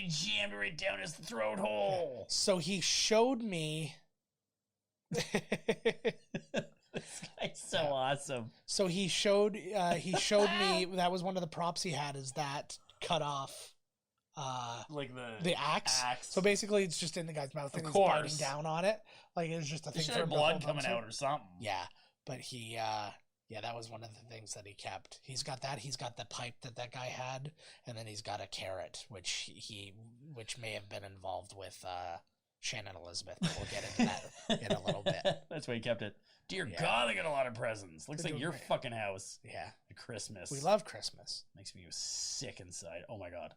jammed it right down his throat hole. So he showed me. This guy's so awesome. So he showed me, that was one of the props he had, is that cut off like the axe. So basically it's just in the guy's mouth and he's biting down on it. Like, it was just a thing for blood coming out or something. Yeah. But he that was one of the things that he kept. He's got that. He's got the pipe that guy had, and then he's got a carrot, which may have been involved with Shannon Elizabeth. But we'll get into that in a little bit. That's why he kept it. Dear God, they got a lot of presents. Looks like your fucking house. Yeah. At Christmas. We love Christmas. Makes me sick inside. Oh my God.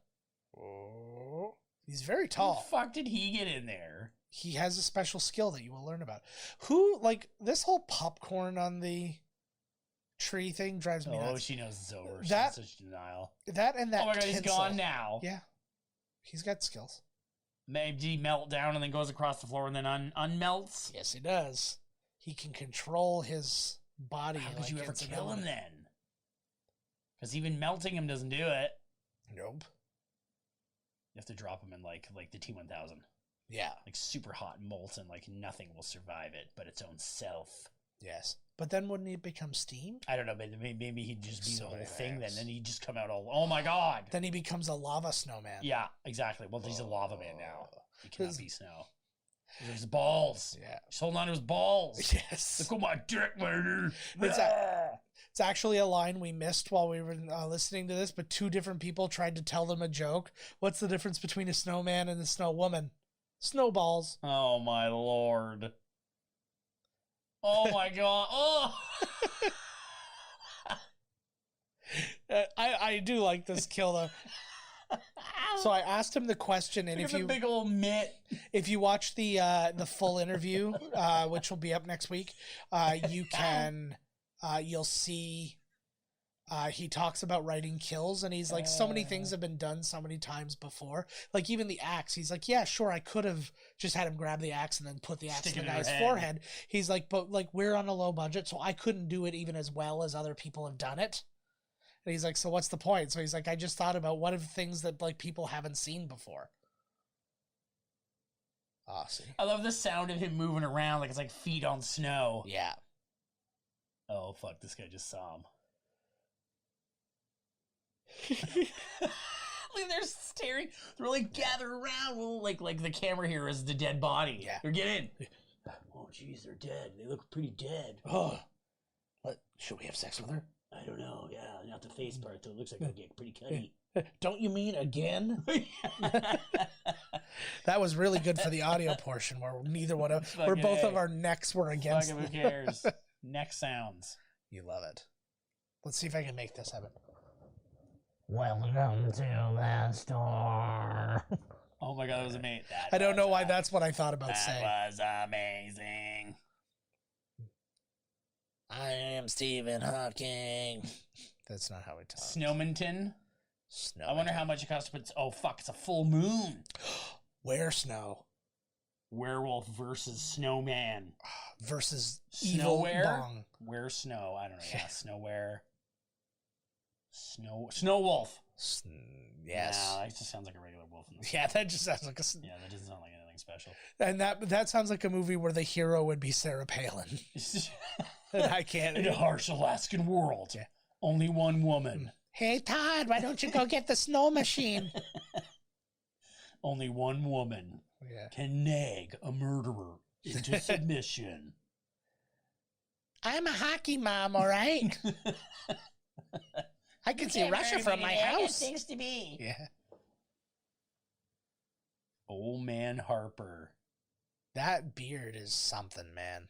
Oh. He's very tall. How the fuck did he get in there? He has a special skill that you will learn about. Who, like, this whole popcorn on the tree thing drives me nuts. Oh, she knows it's over. She's in such denial. That and that. Oh my God, he's gone now. Yeah. He's got skills. Maybe he melt down and then goes across the floor and then unmelts. Yes, he does. He can control his body. How could you ever kill him then? Because even melting him doesn't do it. Nope. You have to drop him in like the T-1000. Yeah. Like super hot and molten, like nothing will survive it but its own self. Yes. But then wouldn't he become steam? I don't know, but maybe he'd just be the whole thing then, and he'd just come out all, oh my God. Then he becomes a lava snowman. Yeah, exactly. Well, he's a lava man now. He cannot be snow. There's balls. Yeah. He's holding on to his balls. Yes. Look at my dick, lady. It's actually a line we missed while we were listening to this, but two different people tried to tell them a joke. What's the difference between a snowman and a snow woman? Snowballs. Oh, my Lord. Oh, my God. Oh! I do like this kill, though. So I asked him the question, and if you big old mitt, if you watch the full interview, which will be up next week, you can you'll see He talks about writing kills, and he's like, so many things have been done so many times before. Like, even the axe, he's like, yeah, sure, I could have just had him grab the axe and then put the axe in the guy's forehead. He's like, but like, we're on a low budget, so I couldn't do it even as well as other people have done it. And he's like, so what's the point? So he's like, I just thought about what are things that like people haven't seen before. Awesome. I love the sound of him moving around like it's like feet on snow. Yeah. Oh, fuck, this guy just saw him. Like they're staring. They're like gathered around. Well, like the camera here is the dead body. Yeah. They're getting in. Oh, jeez, they're dead. They look pretty dead. Oh. What? Should we have sex with her? I don't know. Yeah, not the face part though. It looks like they'll get pretty cutty. Don't you mean again? That was really good for the audio portion where where both of our necks were against. Fucking who cares? Neck sounds. You love it. Let's see if I can make this happen. Welcome to the store. Oh my god, that was amazing. I don't know why that's what I thought about saying. That was amazing. I am Stephen Hawking. That's not how we talk. Snowminton. I wonder how much it costs to put... Oh, fuck, it's a full moon. Where snow? Werewolf versus snowman. Versus evil bong. Where snow? I don't know. Yeah, snowwhere. Snow wolf. Yes. No, that just sounds like a regular wolf. Yeah, that just sounds like a... Yeah, that doesn't sound like anything special. And that sounds like a movie where the hero would be Sarah Palin. And I can't... In a harsh Alaskan world. Yeah. Only one woman. Hey, Todd, why don't you go get the snow machine? Only one woman can nag a murderer into submission. I'm a hockey mom, all right? I can see Russia from my house. Things to be. Yeah. Old man Harper. That beard is something, man.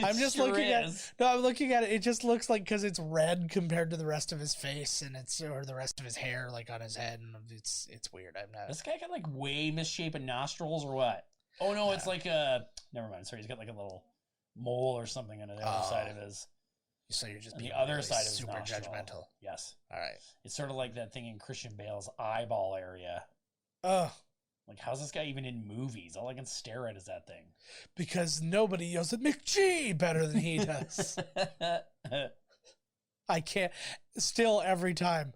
I'm just looking at it. No, I'm looking at it. It just looks like because it's red compared to the rest of his face, and or the rest of his hair, like on his head, and it's weird. I'm not. This guy got like way misshapen nostrils or what? Oh no, it's like a. Never mind. Sorry, he's got like a little mole or something on the other side of his. So you're just being the other really side of his super nostril. judgmental. Yes. All right. It's sort of like that thing in Christian Bale's eyeball area. Oh. Like, how's this guy even in movies? All I can stare at is that thing. Because nobody yells at McG better than he does. I can't. Still, every time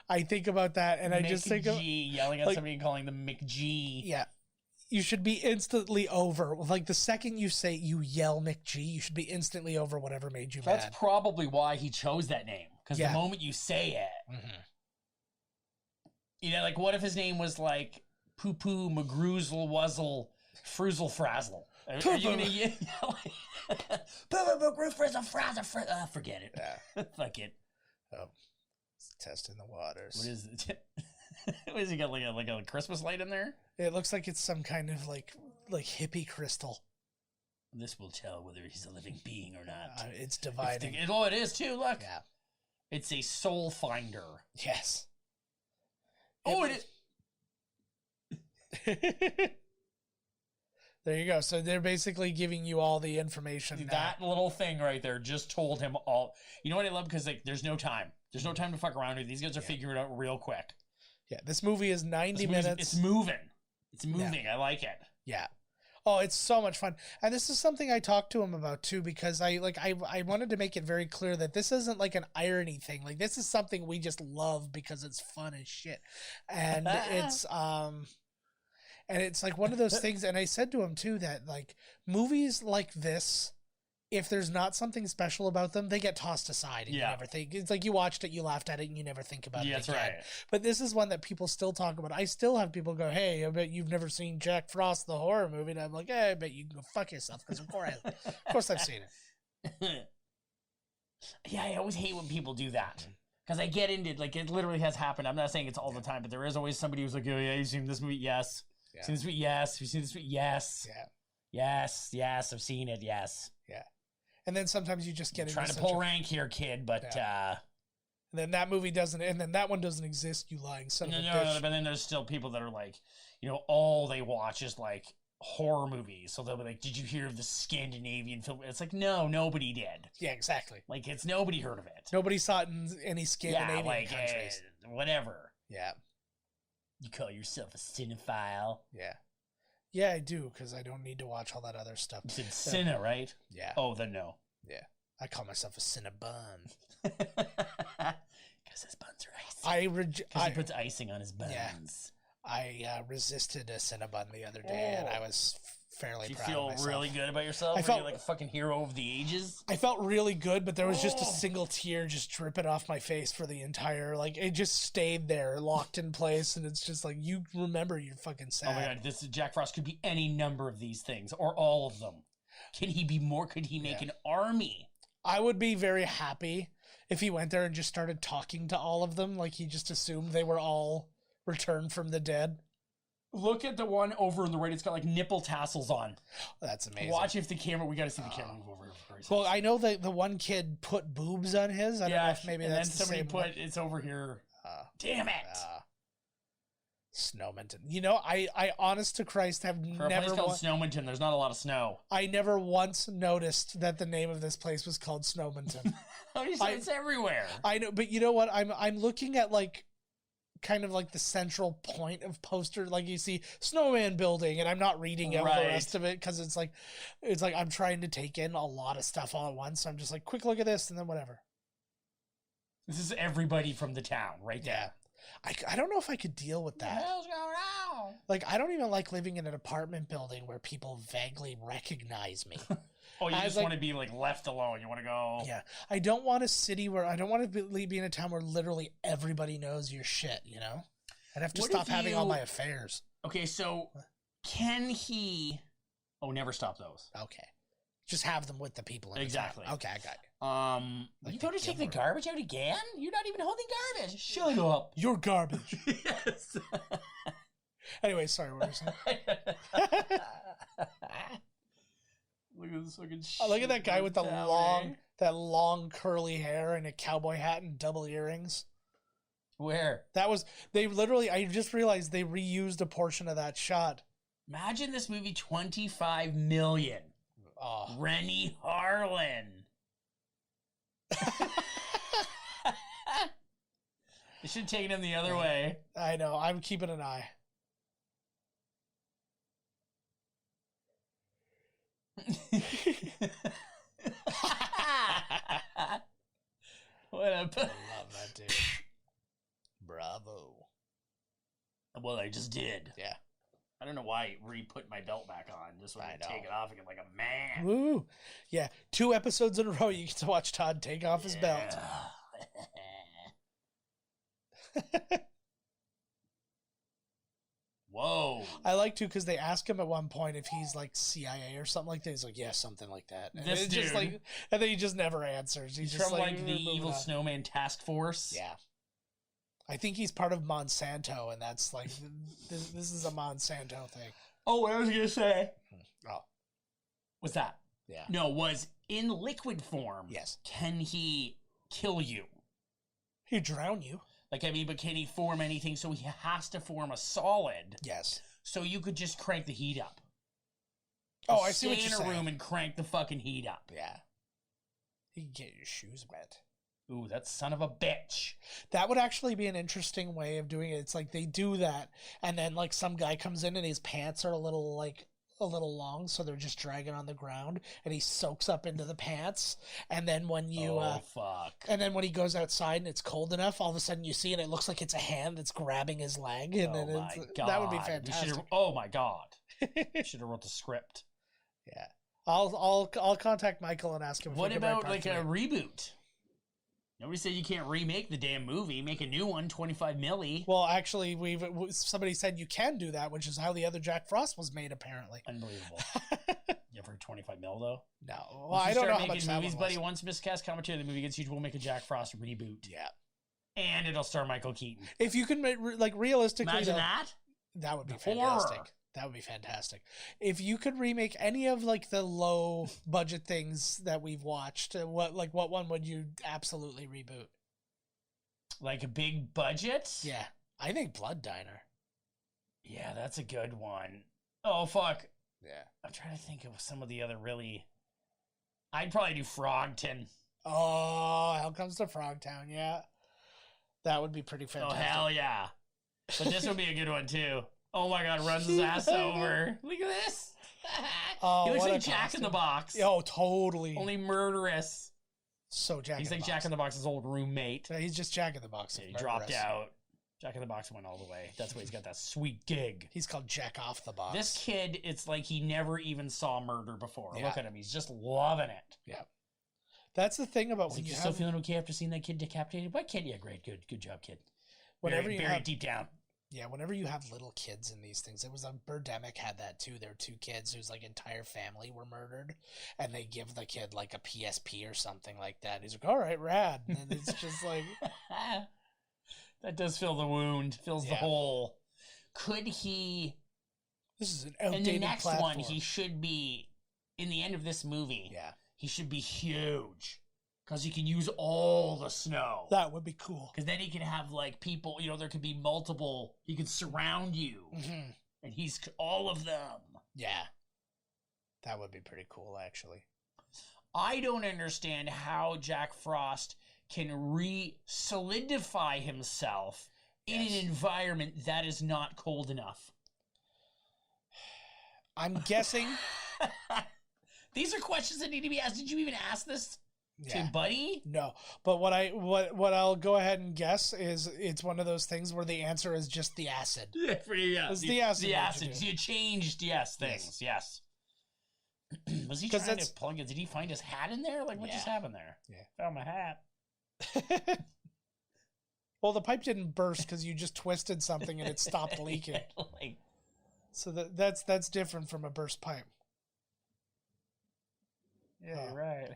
I think about that, and I just think of yelling at somebody and calling them McG. Yeah. You should be instantly over. Like, the second you yell McG, you should be instantly over whatever made you mad. That's probably why he chose that name. Because the moment you say it, you know, like, what if his name was like Poo Poo McGroozle Wuzzle Fruzzle Frazzle? Are you going to yell like Poo Poo McGroozle Frazzle? Forget it. Yeah. Fuck it. Oh, it's testing the waters. What is it? What is he got, like a Christmas light in there? It looks like it's some kind of like hippie crystal. This will tell whether he's a living being or not. It's dividing. Oh, it is too. Look. Yeah. It's a soul finder. Yes. Oh, it is. There you go. So they're basically giving you all the information. That little thing right there just told him all. You know what I love? Because like, there's no time. There's no time to fuck around here. These guys are figuring it out real quick. Yeah, this movie is 90 minutes. It's moving. It's moving. Yeah. I like it. Yeah. Oh, it's so much fun. And this is something I talked to him about too, because I wanted to make it very clear that this isn't like an irony thing. Like, this is something we just love because it's fun as shit. And it's like one of those things. And I said to him too that like movies like this, if there's not something special about them, they get tossed aside and you never think. It's like you watched it, you laughed at it, and you never think about it again. That's right. But this is one that people still talk about. I still have people go, hey, I bet you've never seen Jack Frost, the horror movie. And I'm like, hey, I bet you can go fuck yourself, because of course I've seen it. Yeah, I always hate when people do that. Because I get into it, like, it literally has happened. I'm not saying it's all the time, but there is always somebody who's like, oh, yeah, you've seen this movie? Yes. Yeah. Seen this movie? Yes. You've seen this movie? Yes. Yeah. Yes, I've seen it, yes. Yeah. And then sometimes you just get into trying to pull rank here, kid, but and then that movie doesn't, and then that one doesn't exist, you lying son of a bitch. No, but then there's still people that are like, you know, all they watch is like horror movies. So they'll be like, did you hear of the Scandinavian film? It's like, no, nobody did. Yeah, exactly. Like, it's nobody heard of it. Nobody saw it in any Scandinavian countries. Whatever. Yeah. You call yourself a cinephile? Yeah. Yeah, I do, because I don't need to watch all that other stuff. You said Cinna, right? Yeah. Oh, then no. Yeah. I call myself a Cinnabon. Because his buns are icy. Because he puts icing on his buns. Yeah. I resisted a Cinnabon the other day, and I was fairly proud of myself. Did you feel really good about yourself? I felt like a fucking hero of the ages? I felt really good, but there was just a single tear just dripping off my face for the entire, like, it just stayed there, locked in place, and it's just like, you remember you're fucking sad. Oh my god, Jack Frost could be any number of these things, or all of them. Can he be more? Could he make an army? I would be very happy if he went there and just started talking to all of them, like he just assumed they were all returned from the dead. Look at the one over on the right. It's got like nipple tassels on. That's amazing. Watch if the camera. We got to see the camera move over. Well, I know that the one kid put boobs on his. I don't know if maybe and that's then the somebody same put it's over here. Damn it. Snowminton. You know, I honest to Christ have For a never place called Snowminton, there's not a lot of snow. I never once noticed that the name of this place was called Snowminton. It's everywhere. I know, but you know what? I'm looking at like kind of like the central point of poster, like you see Snowman building, and I'm not reading out the rest of it because it's like I'm trying to take in a lot of stuff all at once. So I'm just like, quick look at this and then whatever. This is everybody from the town right there. Yeah. I don't know if I could deal with that. What the hell's going on? Like, I don't even like living in an apartment building where people vaguely recognize me. Oh, you just want to be like left alone. You want to go. Yeah. I don't want a city where I don't want to be in a town where literally everybody knows your shit, you know? I'd have to stop having all my affairs. Okay, so can he. Oh, never stop those. Okay. Just have them with the people in exactly. The town. Okay, I got you. Like you go to take the garbage out again? You're not even holding garbage. Shut up. You're garbage. Yes. Anyway, sorry, what were you saying? Look at this fucking look at that guy with the long curly hair and a cowboy hat and double earrings. Where? I just realized they reused a portion of that shot. Imagine this movie, 25 million. Oh. Rennie Harlan. They should have taken him the other way. I know. I'm keeping an eye. What a... I love that dude. Bravo. Well, I just did. Yeah. I don't know why I re-put my belt back on. Just so I can take it off again like a man. Woo. Yeah. 2 episodes in a row you get to watch Todd take off his belt. Whoa. I like to because they ask him at one point if he's like CIA or something like that. He's like, yeah, something like that. And this dude. Just like, and then he just never answers. He's just from like the Evil Snowman Task Force. Yeah. I think he's part of Monsanto, and that's like, this is a Monsanto thing. Oh, what I was going to say. Oh. What's that? Yeah. No, was in liquid form. Yes. Can he kill you? He'd drown you. Like, I mean, but can he form anything? So he has to form a solid. Yes. So you could just crank the heat up. Oh, I see what you're saying. Stay in a room and crank the fucking heat up. Yeah. You can get your shoes wet. Ooh, that son of a bitch. That would actually be an interesting way of doing it. It's like they do that, and then like some guy comes in and his pants are a little long, so they're just dragging on the ground, and he soaks up into the pants. And then when you fuck. And then when he goes outside and it's cold enough, all of a sudden you see and it looks like it's a hand that's grabbing his leg. And then that would be fantastic. Oh my god. Should have wrote the script. Yeah. I'll contact Michael and ask him. What about like a reboot? Nobody said you can't remake the damn movie. Make a new one, 25 milli. Well, actually, somebody said you can do that, which is how the other Jack Frost was made, apparently. Unbelievable. You ever heard 25 mil, though? No. Well, I don't know how much that movies, one was. buddy, once miscast commentary the movie gets huge, we'll make a Jack Frost reboot. Yeah. And it'll star Michael Keaton. If you can, like, realistically... Imagine that? That would be fantastic. Horror. That would be fantastic. If you could remake any of like the low budget things that we've watched, what one would you absolutely reboot? Like a big budget? Yeah. I think Blood Diner. Yeah, that's a good one. Oh, fuck. Yeah. I'm trying to think of some of the other really... I'd probably do Frogtown. Oh, Hell Comes to Frogtown, yeah. That would be pretty fantastic. Oh, hell yeah. But this would be a good one, too. Oh my god, runs his ass over. Look at this. Oh, he looks what like a Jack costume. in the Box. Oh, totally. Only murderous. So Jack He's in like the Jack Box. in the Box's old roommate. Yeah, he's just Jack in the Box. Yeah, he dropped out. Jack in the Box went all the way. That's why he's got that sweet gig. He's called Jack Off the Box. This kid, it's like he never even saw murder before. Yeah. Look at him. He's just loving it. Yeah. That's the thing about when you you still have... feeling okay after seeing that kid decapitated? What kid? Yeah, great. Good job, kid. Whenever Buried you have... deep down. Yeah, whenever you have little kids in these things, it was Birdemic had that too. There were 2 kids whose like entire family were murdered, and they give the kid like a PSP or something like that. He's like, "All right, rad," and it's just like that does fill the wound, fills the hole. Could he? This is an outdated in the next platform. one, he should be in the end of this movie. Yeah, he should be huge. Because he can use all the snow. That would be cool. Because then he can have, like, people, you know, there could be multiple, he could surround you. Mm-hmm. And he's all of them. Yeah. That would be pretty cool, actually. I don't understand how Jack Frost can solidify himself in an environment that is not cold enough. I'm guessing... These are questions that need to be asked. Did you even ask this? To Buddy? No, but what I'll go ahead and guess is it's one of those things where the answer is just the acid. Yeah, it's the acid. The acid. You changed, things. Yes. Was he trying to plug it? Did he find his hat in there? Like, what just happened there? Yeah, found my hat. Well, the pipe didn't burst because you just twisted something and it stopped leaking. So that's different from a burst pipe. Yeah, you're right.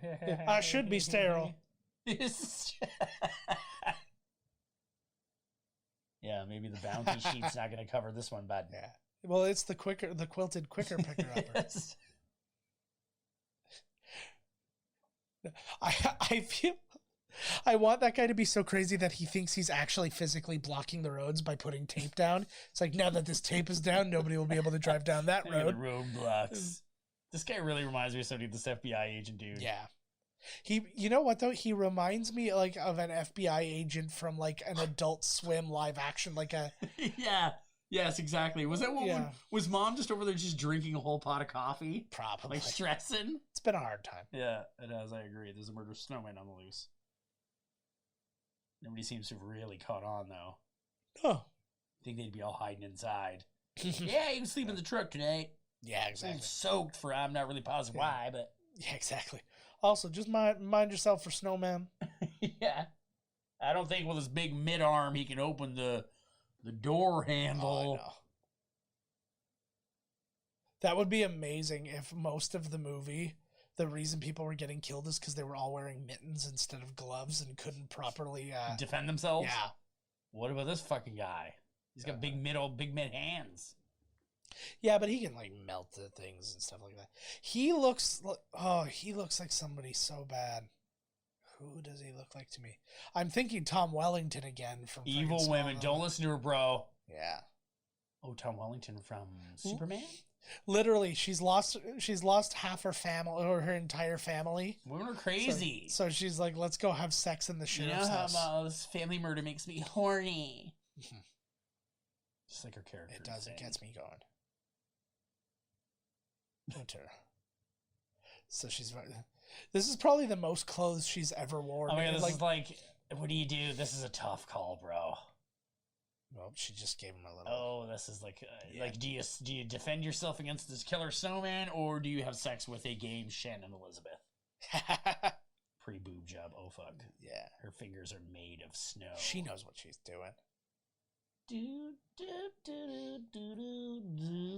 I should be sterile. Yeah, maybe the bounty sheet's not going to cover this one, bud. Yeah. Well, it's the quilted quicker picker upper. I feel I want that guy to be so crazy that he thinks he's actually physically blocking the roads by putting tape down. It's like, now that this tape is down, nobody will be able to drive down that road. The roadblocks. This guy really reminds me of somebody, this FBI agent dude. Yeah. You know what though? He reminds me like of an FBI agent from like an Adult Swim live action, like a... Yeah. Yes, exactly. Was that what was Mom just over there just drinking a whole pot of coffee? Probably. Like stressing? It's been a hard time. Yeah, it has. I agree. There's a murder snowman on the loose. Nobody seems to have really caught on though. Oh. I think they'd be all hiding inside. Yeah, he was sleeping in the truck tonight. Yeah, exactly. Soaked for, I'm not really positive why, but... Yeah, exactly. Also, just mind yourself for Snowman. Yeah. I don't think with his big mid-arm he can open the door handle. Oh, no. That would be amazing if most of the movie, the reason people were getting killed is because they were all wearing mittens instead of gloves and couldn't properly... defend themselves? Yeah. What about this fucking guy? He's got big mid hands. Yeah, but he can like melt the things and stuff like that. He looks like somebody so bad. Who does he look like to me? I'm thinking Tom Wellington again from Evil Women. Don't listen to her, bro. Yeah. Oh, Tom Wellington from Superman? Literally, she's lost half her family or her entire family. Women are crazy. So she's like, let's go have sex in the sheriff's house. This family murder makes me horny. Just like her character. It does. It gets me going. Winter. So this is probably the most clothes she's ever worn. Oh my god, this is like, what do you do? This is a tough call, bro. Well, she just gave him a little. Oh, this is like, like, do you defend yourself against this killer snowman, or do you have sex with a game Shannon Elizabeth? Pre-boob job. Oh fuck. Yeah. Her fingers are made of snow. She knows what she's doing.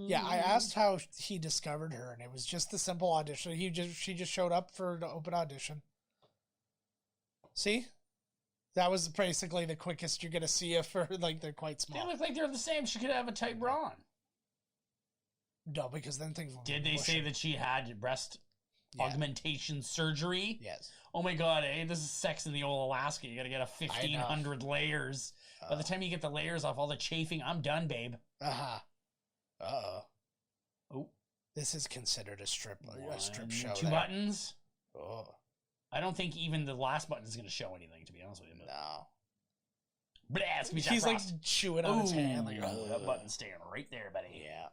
Yeah, I asked how he discovered her, and it was just the simple audition. She just showed up for the open audition. See, that was basically the quickest you're gonna see of her. Like they're quite small. They look like they're the same. She could have a tight bra on. No, because then things. Did they say that she had breast augmentation surgery? Yes. Oh my god, this is Sex in the Old Alaska. You gotta get a 1,500 layers. By the time you get the layers off all the chafing, I'm done, babe. Uh-huh. Uh-oh. Oh. This is considered a strip show. 2 buttons. Oh. I don't think even the last button is going to show anything, to be honest with you. No. Blah, it's gonna be He's Jack like Frost. chewing on his hand. Like, that button's staying right there, buddy. Yeah.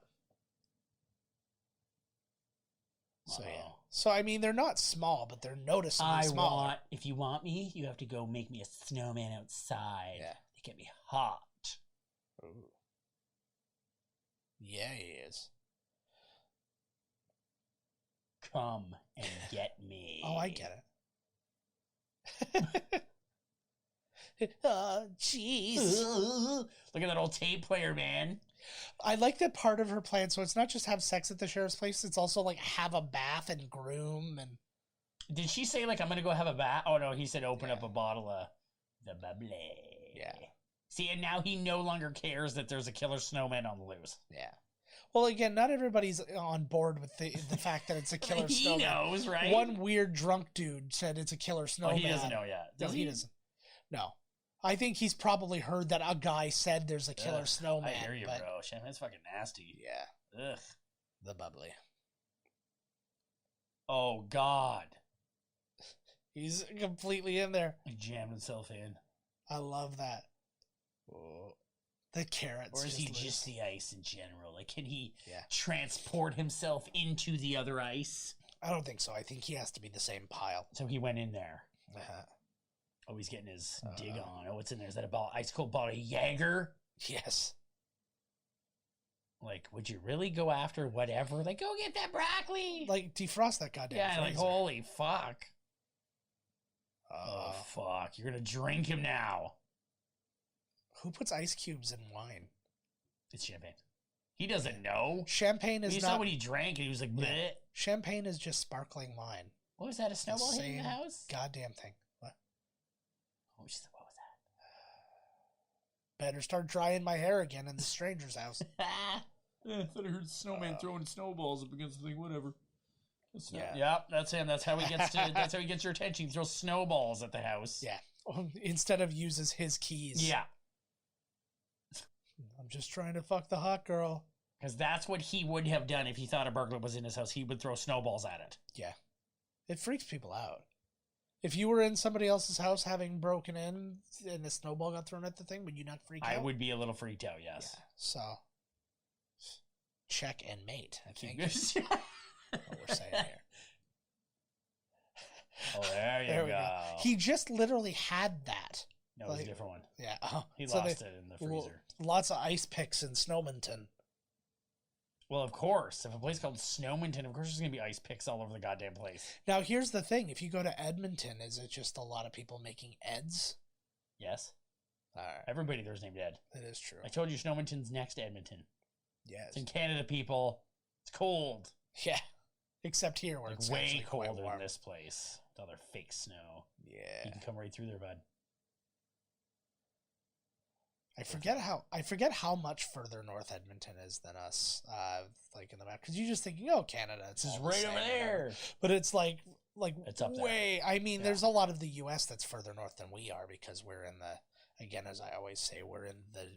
So, Uh-oh. yeah. So, I mean, they're not small, but they're noticeably smaller. If you want me, you have to go make me a snowman outside. Yeah. They get me hot. Ooh. Yeah, he is. Come and get me. Oh, I get it. Oh, jeez. Look at that old tape player, man. I like that part of her plan. So it's not just have sex at the sheriff's place. It's also like have a bath and groom. And did she say like I'm gonna go have a bath? Oh no, he said open up a bottle of the bubbly. Yeah. See, and now he no longer cares that there's a killer snowman on the loose. Yeah. Well, again, not everybody's on board with the fact that it's a killer he snowman. He knows, right? One weird drunk dude said it's a killer snowman. Oh, he doesn't know yet. No, he doesn't. No. I think he's probably heard that a guy said there's a killer snowman. I hear you, bro. Champagne's fucking nasty. Yeah. Ugh. The bubbly. Oh, God. He's completely in there. He jammed himself in. I love that. Oh. The carrots. Or is he just the ice in general? Like, can he transport himself into the other ice? I don't think so. I think he has to be the same pile. So he went in there. Uh-huh. Oh, he's getting his dig on. Oh, what's in there? Is that a ice cold bottle of Jaeger? Yes. Like, would you really go after whatever? Like, go get that broccoli. Like, defrost that goddamn freezer. Like, holy fuck. Oh, fuck. You're going to drink him now. Who puts ice cubes in wine? It's champagne. He doesn't know. Champagne is not... saw what he drank, and he was like, bleh. Champagne is just sparkling wine. What was that, a snowball hitting the house? Goddamn thing. What? What was that? Better start drying my hair again in the stranger's house. I thought I heard snowman throwing snowballs up against the thing. Whatever. Yeah, that's him. That's how he gets to. That's how he gets your attention. He throws snowballs at the house. Yeah, instead of uses his keys. Yeah. I'm just trying to fuck the hot girl. Because that's what he would have done if he thought a burglar was in his house. He would throw snowballs at it. Yeah, it freaks people out. If you were in somebody else's house having broken in and a snowball got thrown at the thing, would you not freak out? I would be a little freaked out, yes. Yeah, so, check and mate, I think. What we're saying here. Oh, there you go. He just literally had that. No, it was a different one. Yeah. He lost it in the freezer. Lots of ice picks in Snowminton. Well, of course. If a place called Snowminton, of course there's going to be ice picks all over the goddamn place. Now, here's the thing. If you go to Edmonton, is it just a lot of people making Eds? Yes. All right. Everybody there's named Ed. That is true. I told you Snowminton's next to Edmonton. Yes. It's in Canada, people. It's cold. Yeah. Except here where it's way colder than this place. With all their fake snow. Yeah. You can come right through there, bud. I forget how much further north Edmonton is than us, like in the map. Because you're just thinking, oh, Canada, it's just right over there. But it's like it's up way. There. I mean, there's a lot of the U.S. that's further north than we are because we're in the. Again, as I always say, we're in the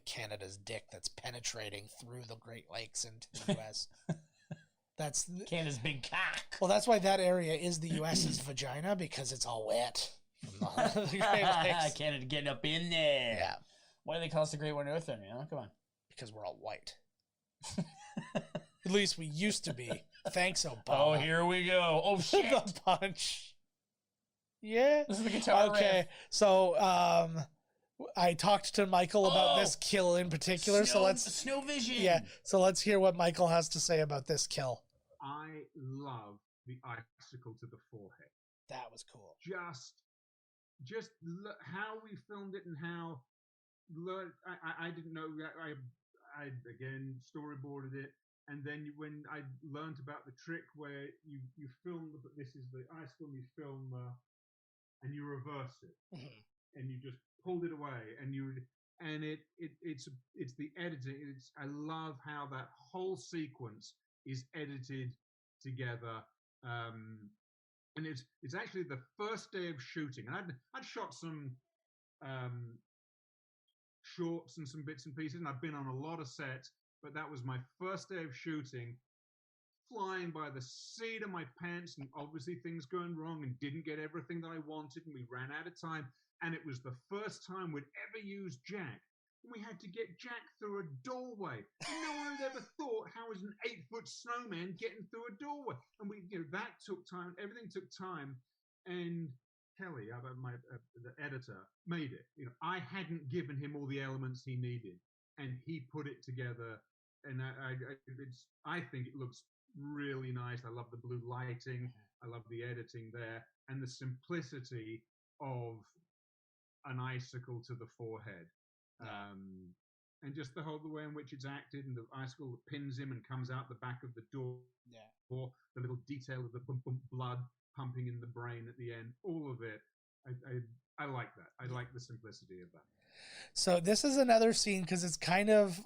Canada's dick that's penetrating through the Great Lakes into the U.S. That's Canada's big cock. Well, that's why that area is the U.S.'s vagina because it's all wet. The Great Lakes. Canada getting up in there. Yeah. Why do they call us the Great White North then? You know? Come on. Because we're all white. At least we used to be. Thanks, Obama. Oh, here we go. Oh, shit. The punch. Yeah. This is the guitar Okay. riff. So, I talked to Michael about this kill in particular. Snow vision. Yeah. So let's hear what Michael has to say about this kill. I love the icicle to the forehead. That was cool. Just how we filmed it and how I didn't know that I again storyboarded it, and then when I learned about the trick where you film this is the icicle, you film and you reverse it, and you just pulled it away, and it's the editing. I love how that whole sequence is edited together, and it's actually the first day of shooting, and I'd shot some shorts and some bits and pieces, and I've been on a lot of sets, but that was my first day of shooting. flying by the seat of my pants, and obviously things going wrong, and didn't get everything that I wanted, and we ran out of time. And it was the first time we'd ever used Jack. And we had to get Jack through a doorway. And no one had ever thought, how is an 8-foot snowman getting through a doorway? And that took time. Everything took time. And Kelly, the editor, made it. I hadn't given him all the elements he needed, and he put it together. And I think it looks really nice. I love the blue lighting. I love the editing there, and the simplicity of an icicle to the forehead, and just the way in which it's acted, and the icicle that pins him and comes out the back of the door. The little detail of the blood pumping in the brain at the end. All of it. I like that. I like the simplicity of that. So this is another scene because it's kind of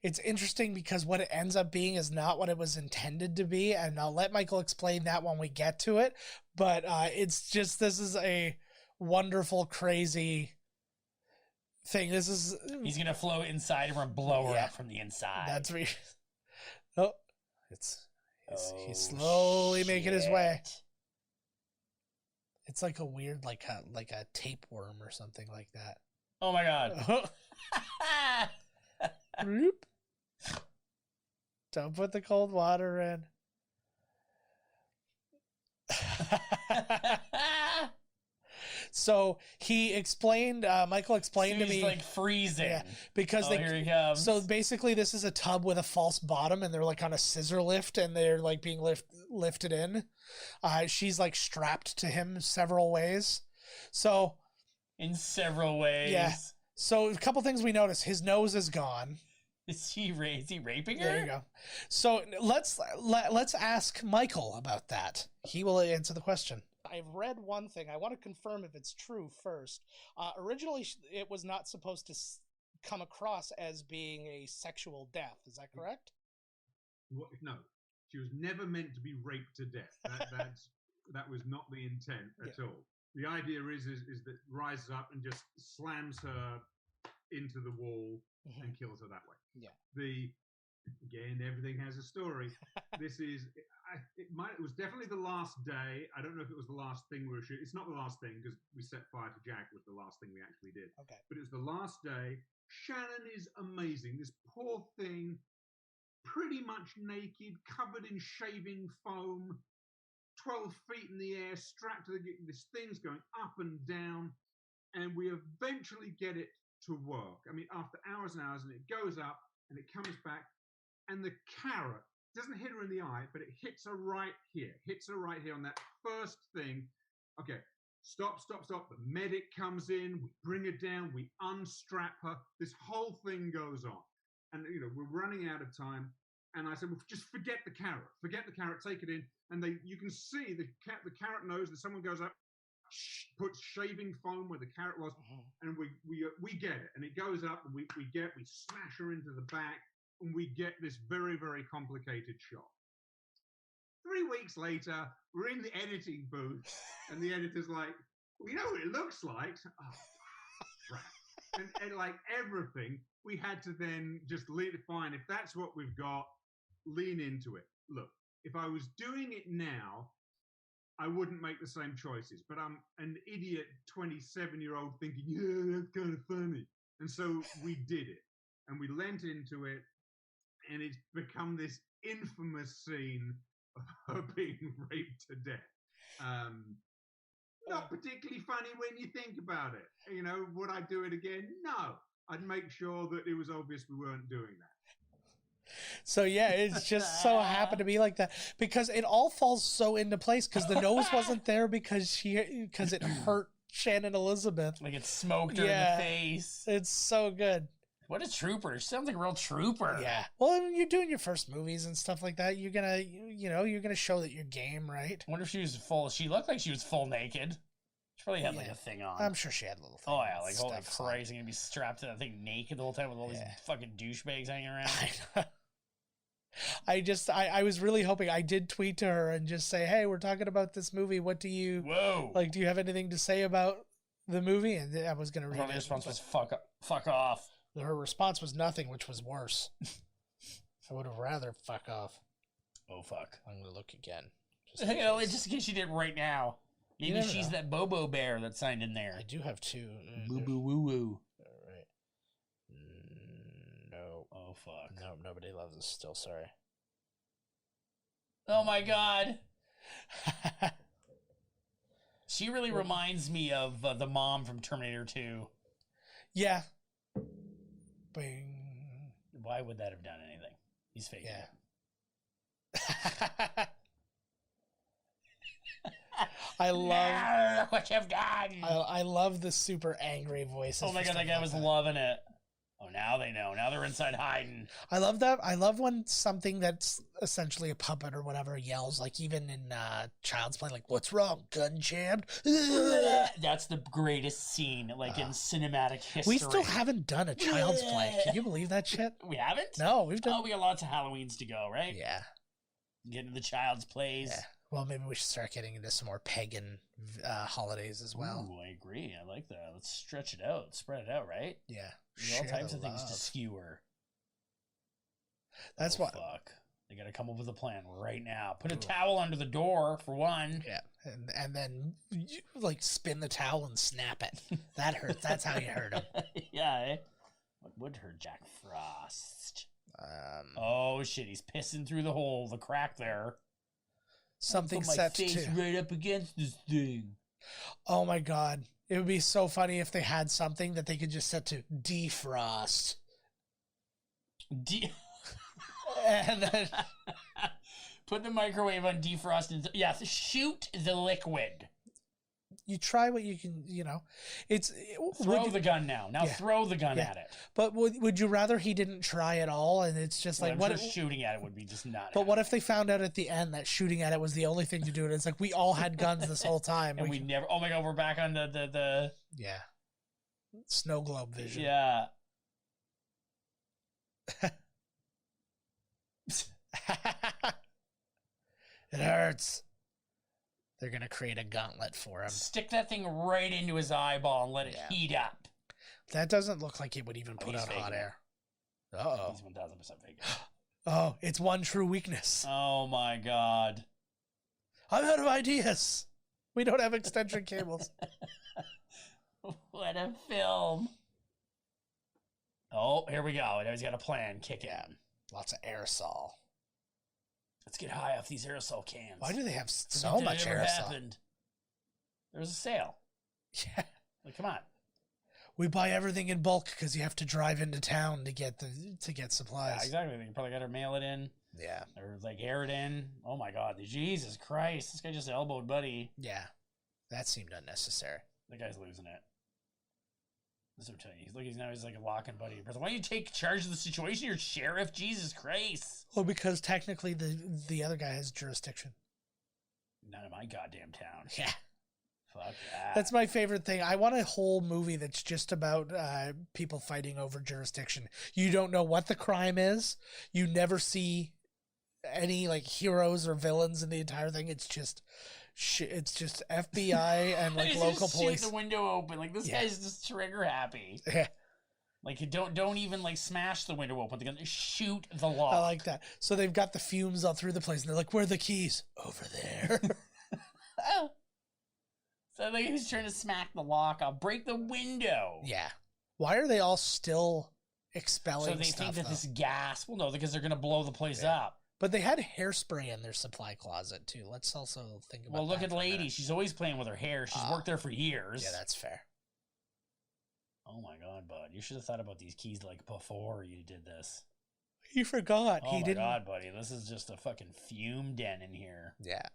it's interesting because what it ends up being is not what it was intended to be, and I'll let Michael explain that when we get to it. But it's just, this is a wonderful, crazy thing. He's gonna float inside her and blow her up from the inside. That's where he's slowly making his way. It's like a weird, like a tapeworm or something like that. Oh my god. Don't put the cold water in. So he explained, Michael explained to me. He's like freezing. Yeah, because here he comes. So basically this is a tub with a false bottom, and they're like on a scissor lift, and they're like being lifted in. She's like strapped to him several ways. So. In several ways. Yeah. So a couple things we notice. His nose is gone. Is he raping her? There you go. So let's ask Michael about that. He will answer the question. I've read one thing. I want to confirm if it's true first. Originally, it was not supposed to come across as being a sexual death. Is that correct? No. She was never meant to be raped to death. That was not the intent at all. The idea is that rises up and just slams her into the wall and kills her that way. Yeah. Again, everything has a story. It was definitely the last day. I don't know if it was the last thing we were shooting. It's not the last thing because we set fire to Jack was the last thing we actually did. Okay. But it was the last day. Shannon is amazing. This poor thing, pretty much naked, covered in shaving foam, 12 feet in the air, strapped to this thing's going up and down, and we eventually get it to work. I mean, after hours and hours, and it goes up and it comes back, and the carrot doesn't hit her in the eye, but it hits her right here. On that first thing. Okay, stop. The medic comes in, we bring her down, we unstrap her. This whole thing goes on. And, we're running out of time. And I said, well, just forget the carrot, take it in. And you can see the carrot knows that someone goes up, puts shaving foam where the carrot was, and we get it. And it goes up, and we smash her into the back, and we get this very, very complicated shot. 3 weeks later, we're in the editing booth, and the editor's like, well, you know what it looks like? Oh, crap. And like everything, we had to then just fine, if that's what we've got, lean into it. Look, if I was doing it now, I wouldn't make the same choices. But I'm an idiot 27-year-old thinking, yeah, that's kind of funny. And so we did it. And we lent into it. And it's become this infamous scene of her being raped to death. Not particularly funny when you think about it. Would I do it again? No. I'd make sure that it was obvious we weren't doing that. So yeah, it's just so happened to be like that because it all falls so into place because the nose wasn't there because it hurt Shannon Elizabeth. Like it smoked her in the face. It's so good. What a trooper. She sounds like a real trooper. Yeah. Well, you're doing your first movies and stuff like that. You're gonna show that you're game, right? I wonder if she was she looked like she was full naked. She probably had like a thing on. I'm sure she had a little thing. Oh yeah, like holy Christ, you're gonna be strapped to that thing naked the whole time with all these fucking douchebags hanging around. I was really hoping. I did tweet to her and just say, hey, we're talking about this movie. What do you do you have anything to say about the movie? And I was gonna read it. Her response was fuck off. Her response was nothing, which was worse. I would have rather fuck off. Oh, fuck. I'm going to look again. Just in case you did it right now. Maybe she's that Bobo Bear that signed in there. I do have 2. Boo-boo-woo-woo. All right. No. Oh, fuck. No, nobody loves us still. Sorry. Oh, my God. She really reminds me of the mom from Terminator 2. Yeah. Bing. Why would that have done anything? He's faking it. I love look what you've done. I love the super angry voices. Oh my god, that guy was loving it. Oh, now they know. Now they're inside hiding. I love that. I love when something that's essentially a puppet or whatever yells, like even in Child's Play, like, what's wrong, gun jammed? That's the greatest scene, like, in cinematic history. We still haven't done a Child's Play. Can you believe that shit? We haven't? No, we've done... Oh, we got lots of Halloweens to go, right? Yeah. Get into the Child's Plays. Yeah. Well, maybe we should start getting into some more pagan holidays as well. Ooh, I agree. I like that. Let's stretch it out. Spread it out, right? Yeah. There's all types of things to skewer. That's what. Fuck. They got to come up with a plan right now. Put a towel under the door, for one. Yeah. And then, like, spin the towel and snap it. That hurts. That's how you hurt him. Yeah, eh? What would hurt Jack Frost? Oh, shit. He's pissing through the hole, the crack there. Something set set to... Put my face right up against this thing. Oh, my God. It would be so funny if they had something that they could just set to defrost. And then put the microwave on defrost and shoot the liquid. You try what you can, you know. Throw the gun now. Throw the gun at it. But would you rather he didn't try at all? And it's just like, what? Shooting at it would be just not. But what if they found out at the end that shooting at it was the only thing to do? And it's like, we all had guns this whole time. And we never. Oh my god, we're back on the. Yeah. Snow globe vision. Yeah. It hurts. They're going to create a gauntlet for him. Stick that thing right into his eyeball and let it heat up. That doesn't look like it would even put out hot air. Uh-oh. He's 1000% fake. Oh, it's one true weakness. Oh my god. I'm out of ideas. We don't have extension cables. What a film. Oh, here we go. Now he's got a plan. Kick in. Lots of aerosol. Let's get high off these aerosol cans. Why do they have so much aerosol? Happened. There's a sale. Yeah. Like, come on. We buy everything in bulk because you have to drive into town to get supplies. Yeah, exactly. You probably got to mail it in. Yeah. Or like air it in. Oh my god. Jesus Christ. This guy just elbowed Buddy. Yeah. That seemed unnecessary. The guy's losing it. That's what I'm telling you. Look, he's like locking Buddy in prison. Why don't you take charge of the situation? You're sheriff. Jesus Christ. Well, because technically the other guy has jurisdiction. None of my goddamn town. Yeah. Fuck that. That's my favorite thing. I want a whole movie that's just about people fighting over jurisdiction. You don't know what the crime is. You never see any like heroes or villains in the entire thing. It's just FBI and like local police. Shoot the window open. Like this guy's just trigger happy. Yeah. Like don't even like smash the window open. They're gonna shoot the lock. I like that. So they've got the fumes all through the place, and they're like, "Where are the keys?" Over there. Oh. So like he's trying to smack the lock. I'll break the window. Yeah. Why are they all still expelling? So they think that this gas. Well, no, because they're gonna blow the place up. But they had hairspray in their supply closet too. Let's also think about. Well, look at the lady. She's always playing with her hair. She's worked there for years. Yeah, that's fair. Oh my god, bud! You should have thought about these keys like before you did this. He forgot. Oh my god, buddy! This is just a fucking fume den in here. Yeah.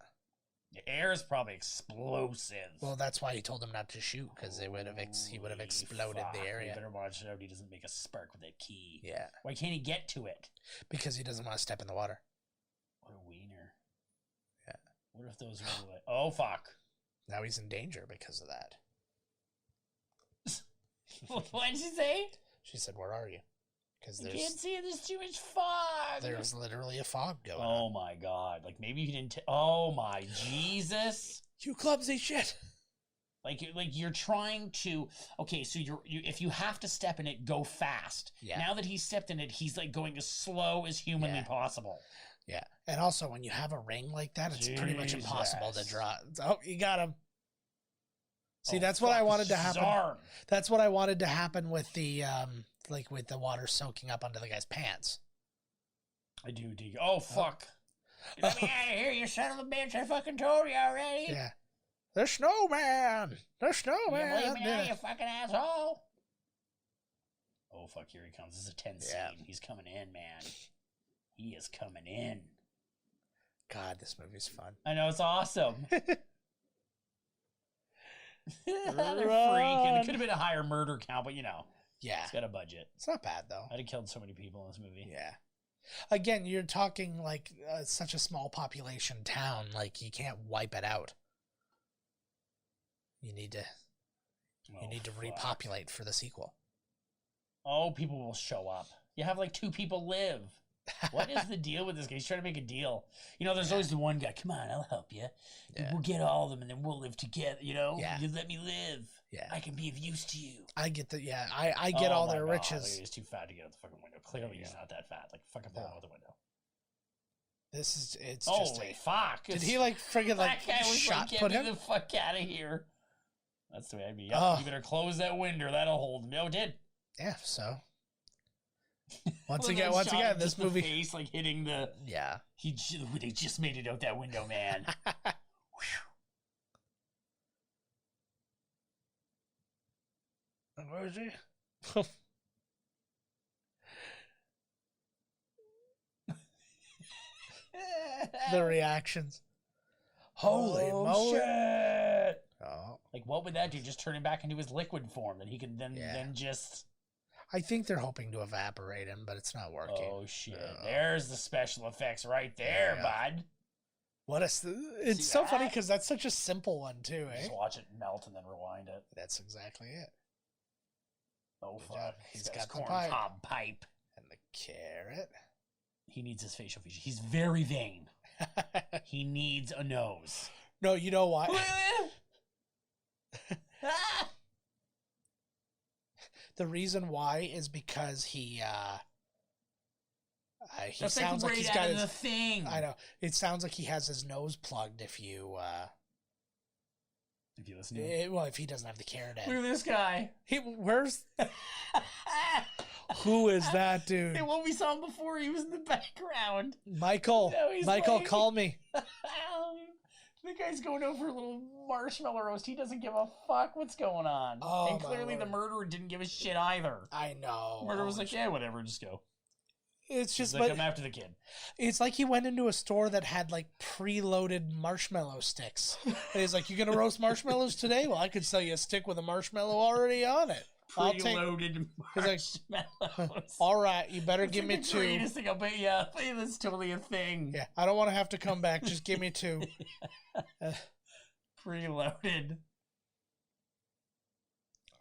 The air is probably explosive. Well, that's why he told him not to shoot, because he would have exploded the area. You better watch out. He doesn't make a spark with that key. Yeah. Why can't he get to it? Because he doesn't want to step in the water. What a wiener. Yeah. What if those were like... Oh, fuck. Now he's in danger because of that. What did she say? She said, "Where are you?" Because you can't see it. There's too much fog. There's literally a fog going on. Oh, my God. Like, maybe you didn't... Oh, my Jesus. You clumsy shit. Like you're trying to... Okay, so you if you have to step in it, go fast. Yeah. Now that he's stepped in it, he's, like, going as slow as humanly possible. Yeah, and also when you have a ring like that, it's pretty much impossible to Jesus. draw. Oh, you got him. See, Oh, that's what I fuck, wanted it's to just his happen. arm. That's what I wanted to happen with the like with the water soaking up under the guy's pants. I do dig. Oh, fuck. Let me out of here, you son of a bitch. I fucking told you already. Yeah. The snowman! The snowman! You believe me now, you fucking asshole? Oh, fuck, here he comes. This is a tense scene. He's coming in, man. He is coming in. God, this movie's fun. I know, it's awesome. They're freaking. It could have been a higher murder count, but you know. Yeah. It's got a budget. It's not bad, though. I'd have killed so many people in this movie. Yeah. Again, you're talking like such a small population town. Like, you can't wipe it out. You need to repopulate for the sequel. Oh, people will show up. You have like 2 people live. What is the deal with this guy? He's trying to make a deal. You know, there's always the one guy. Come on, I'll help you. Yeah. We'll get all of them, and then we'll live together. You know, Yeah. you let me live. Yeah. I can be of use to you. I get the I get all my their God, riches. He's too fat to get out the fucking window. Clearly, he's not that fat. Like fucking pull him out the window. It's Oh just fuck! Did he like friggin' like that guy was shot like, put get me him? the fuck out of here. That's the way I'd be. Yep, Oh. You better close that window. That'll hold him. No, it did. Yeah, so once Well, again, that shot of this just the movie. face like hitting the. Yeah. They just made it out that window, man. Where is he? The reactions. Holy moly! Shit. Oh, Like, what would that do? Just turn him back into his liquid form that he can then just. I think they're hoping to evaporate him, but it's not working. Oh shit! There's the special effects right there, bud. What it's so funny because that's such a simple one too, eh? Just watch it melt and then rewind it. That's exactly it. Oh Good fuck! job. He's He's got, got his the corn pipe. cob pipe. And the carrot. He needs his facial feature. He's very vain. He needs a nose. No, you know why? The reason why is because he That's sounds like right he's out got of his. the thing. I know. It sounds like he has his nose plugged. If you listen to him. well, if he doesn't have the carrot Look in. at this guy. Where's? Who is that dude? Hey, well, we saw him before. He was in the background. Michael. No, he's Michael, like- call me. The guy's going over a little marshmallow roast. He doesn't give a fuck what's going on. Oh, and my clearly the Lord. murderer didn't give a shit either. I know. Murderer was like, yeah, whatever, just go. It's He's just, like, but I'm after the kid. it's like he went into a store that had like preloaded marshmallow sticks. And he's like, "You gonna roast marshmallows today? Well, I could sell you a stick with a marshmallow already on it. I'll take." Preloaded He's marshmallows. All right, you better It's give like me the two. greatest thing. I'll bet you. That's totally a thing. Yeah, I don't want to have to come back. Just give me two. Preloaded.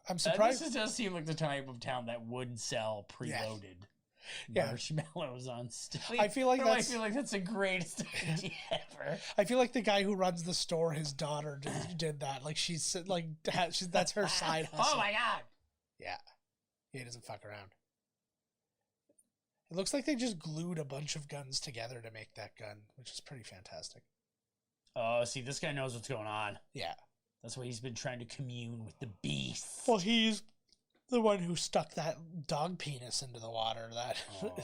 I'm surprised. This does seem like the type of town that would sell preloaded Yeah. marshmallows on stick. I feel like I feel like that's the greatest idea ever. I feel like the guy who runs the store, his daughter did that. Like that's her side hustle. Oh my god! Yeah, he doesn't fuck around. It looks like they just glued a bunch of guns together to make that gun, which is pretty fantastic. Oh, see, this guy knows what's going on. Yeah. That's why he's been trying to commune with the beast. Well, he's the one who stuck that dog penis into the water. That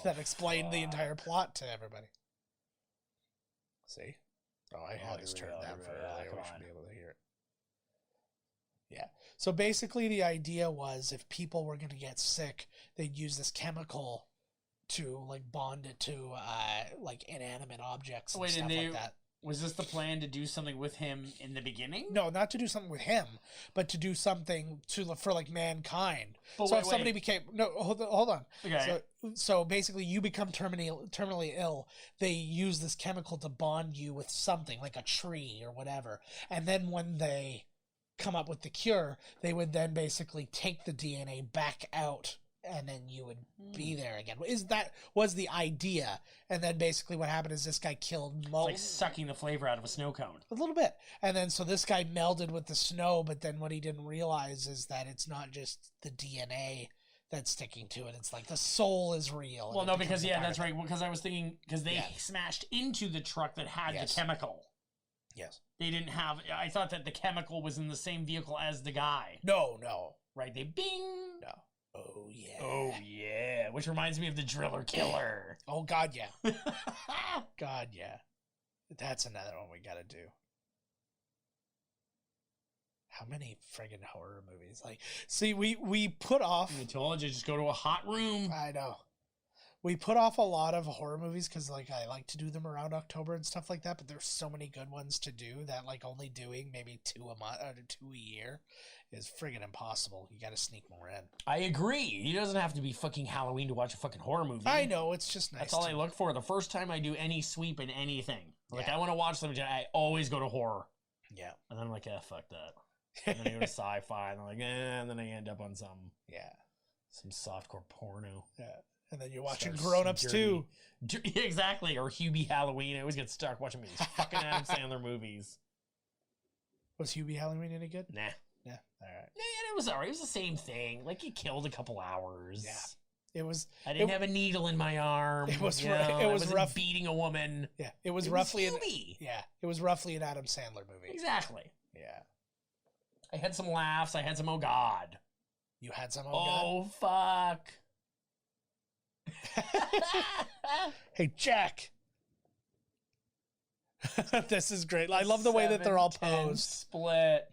that explained the entire plot to everybody. See? Oh, I had this turned down for earlier. We should be able to hear it. Yeah. So basically, the idea was if people were going to get sick, they'd use this chemical to like bond it to like inanimate objects and stuff like that. Was this the plan to do something with him in the beginning? No, not to do something with him, but to do something for like mankind. But so wait, if somebody became hold on. Okay. So basically, you become terminally ill. They use this chemical to bond you with something like a tree or whatever, and then when they come up with the cure, they would then basically take the DNA back out. And then you would be there again. Was the idea? And then basically what happened is this guy killed It's like sucking the flavor out of a snow cone. a little bit. And then so this guy melded with the snow, but then what he didn't realize is that it's not just the DNA that's sticking to it. It's like the soul is real. Well, no, because that's right. Because I was thinking because they smashed into the truck that had the chemical. Yes. They didn't have. I thought that the chemical was in the same vehicle as the guy. No. Right? They bing. No. Oh yeah. Oh yeah. Which reminds me of the Driller Killer. Oh God, yeah. God, yeah. That's another one we gotta do. How many friggin' horror movies? Like, see, we put off. I told you, just go to a hot room. I know. We put off a lot of horror movies because, like, I like to do them around October and stuff like that. But there's so many good ones to do that, like, only doing maybe 2 a month or 2 a year is friggin' impossible. You got to sneak more in. I agree. It doesn't have to be fucking Halloween to watch a fucking horror movie. I know, it's just nice. That's all I look for. The first time I do any sweep in anything, like I want to watch something, I always go to horror. Yeah, and then I'm like, fuck that. And then I go to sci-fi, and I'm like, and then I end up on some softcore porno. Yeah. And then you're watching Grown Ups too. Exactly. Or Hubie Halloween. I always get stuck watching these fucking Adam Sandler movies. Was Hubie Halloween any good? Nah. Yeah. All right. Yeah, it was alright. It was the same thing. Like, it killed a couple hours. Yeah. It was. I didn't have a needle in my arm. It was. It was rough. Beating a woman. Yeah. It was roughly. Hubie. It was roughly an Adam Sandler movie. Exactly. Yeah. I had some laughs. I had some, oh God. You had some, oh God? Oh, fuck. Hey, Jack. This is great. I love the way that they're all posed. Split.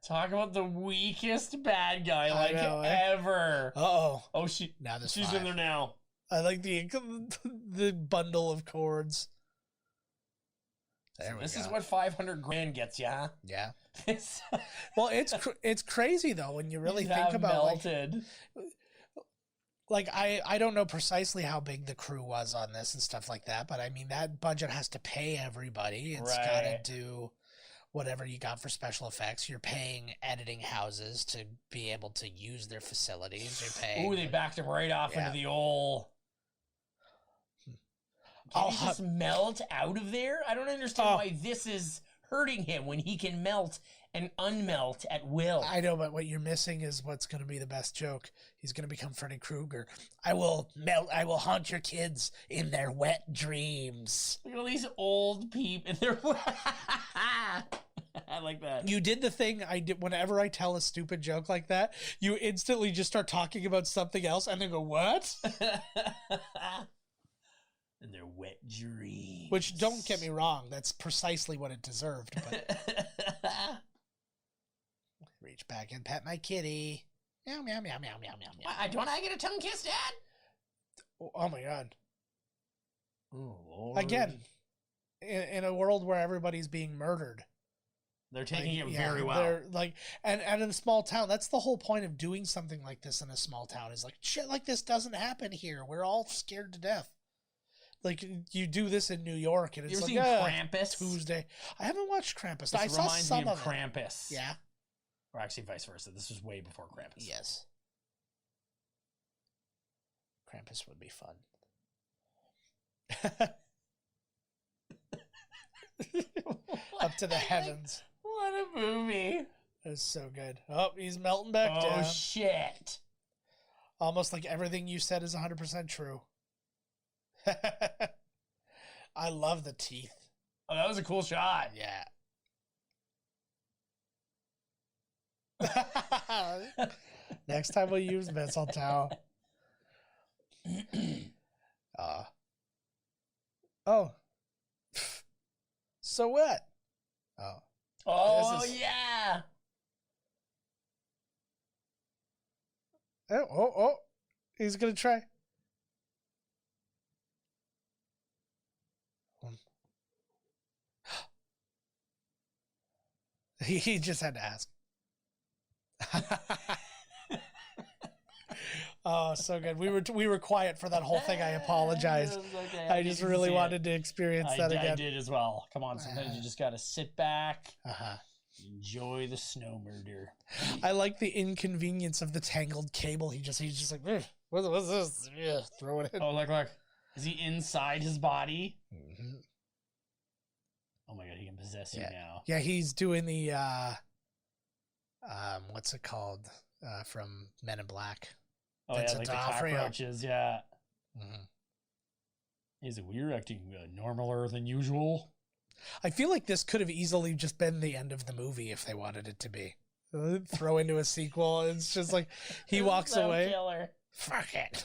Talk about the weakest bad guy ever. Uh-oh. Oh, she's in there now. I like the bundle of chords. This is what 500 grand gets you, huh? Yeah. Well, it's crazy though when you really think about melted. Like I don't know precisely how big the crew was on this and stuff like that, but I mean that budget has to pay everybody. It's got to do whatever you got for special effects. You're paying editing houses to be able to use their facilities. You're paying. Ooh, they backed him right off into the old. Can he just melt out of there? I don't understand why this is hurting him when he can melt and unmelt at will. I know, but what you're missing is what's going to be the best joke. He's going to become Freddy Krueger. I will haunt your kids in their wet dreams. Look at all these old people in their I like that. You did the thing I did whenever I tell a stupid joke like that. You instantly just start talking about something else and then go, what? And their wet dreams. Which, don't get me wrong, that's precisely what it deserved. But reach back and pet my kitty. Meow, meow, meow, meow, meow, meow, meow. Don't I get a tongue kiss, Dad? Oh my God. Oh, Lord. Again, in a world where everybody's being murdered. They're taking it very well. They're like, and in a small town, that's the whole point of doing something like this in a small town is like, shit like this doesn't happen here. We're all scared to death. Like, you do this in New York, and it's like, Krampus? Tuesday. I haven't watched Krampus. This I saw some of Krampus. Yeah. Or actually vice versa. This was way before Krampus. Yes. Krampus would be fun. Up to the heavens. What a movie. That's so good. Oh, he's melting back down. Oh, shit. Almost like everything you said is 100% true. I love the teeth. Oh, that was a cool shot. Yeah. Next time we'll use mistletoe. Oh. So what? Oh. Oh, yeah. Oh. He's going to try. He just had to ask. Oh, so good. We were quiet for that whole thing. I apologize. Okay. I just really wanted to experience that again. I did as well. Come on, sometimes you just got to sit back, enjoy the snow murder. I like the inconvenience of the tangled cable. He's just like, what's this? Yeah, throw it in. Oh, look. Is he inside his body? Mm-hmm. Oh my God, he can possess you now. Yeah, he's doing the, what's it called? From Men in Black. Oh, Vincent like the D'Onofrio. cockroaches, yeah. Mm-hmm. Is it we're acting normaler than usual? I feel like this could have easily just been the end of the movie if they wanted it to be. Throw into a sequel. It's just like he walks So away. killer. Fuck it.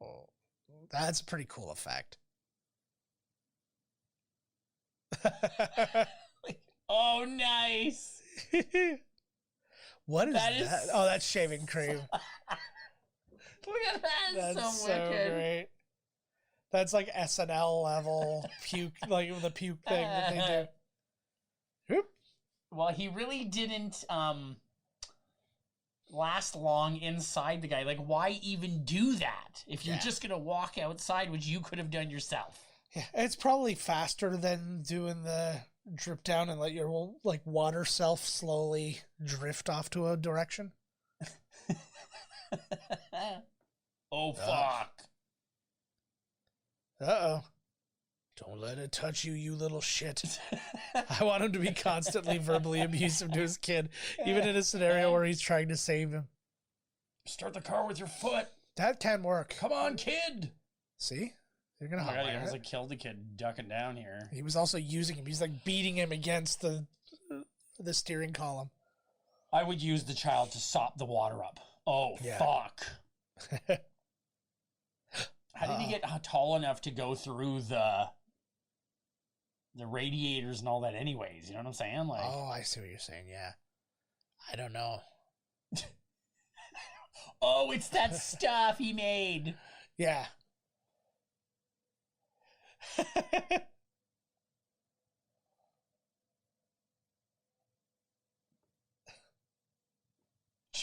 Oh, that's a pretty cool effect. Oh, nice. What is That that? is- Oh, that's shaving cream. Look at that. It's That's so so wicked. great. That's like SNL level puke, like the puke thing that they do. Whoop. Well, he really didn't last long inside the guy. Like, why even do that? If you're Yeah. just going to walk outside, which you could have done yourself. Yeah, it's probably faster than doing the drip down and let your like water self slowly drift off to a direction. Oh, fuck. Uh-oh. Don't let it touch you, you little shit. I want him to be constantly verbally abusive to his kid, even in a scenario where he's trying to save him. Start the car with your foot. That can work. Come on, kid. See? You're Oh going to my god, he hotwire almost it. like killed the kid ducking down here. He was also using him. He's like beating him against the steering column. I would use the child to sop the water up. Oh, Yeah. fuck. How did he get tall enough to go through the radiators and all that anyways? You know what I'm saying? Like, Oh, I see what you're saying. Yeah. I don't know. oh, it's that stuff he made. Yeah.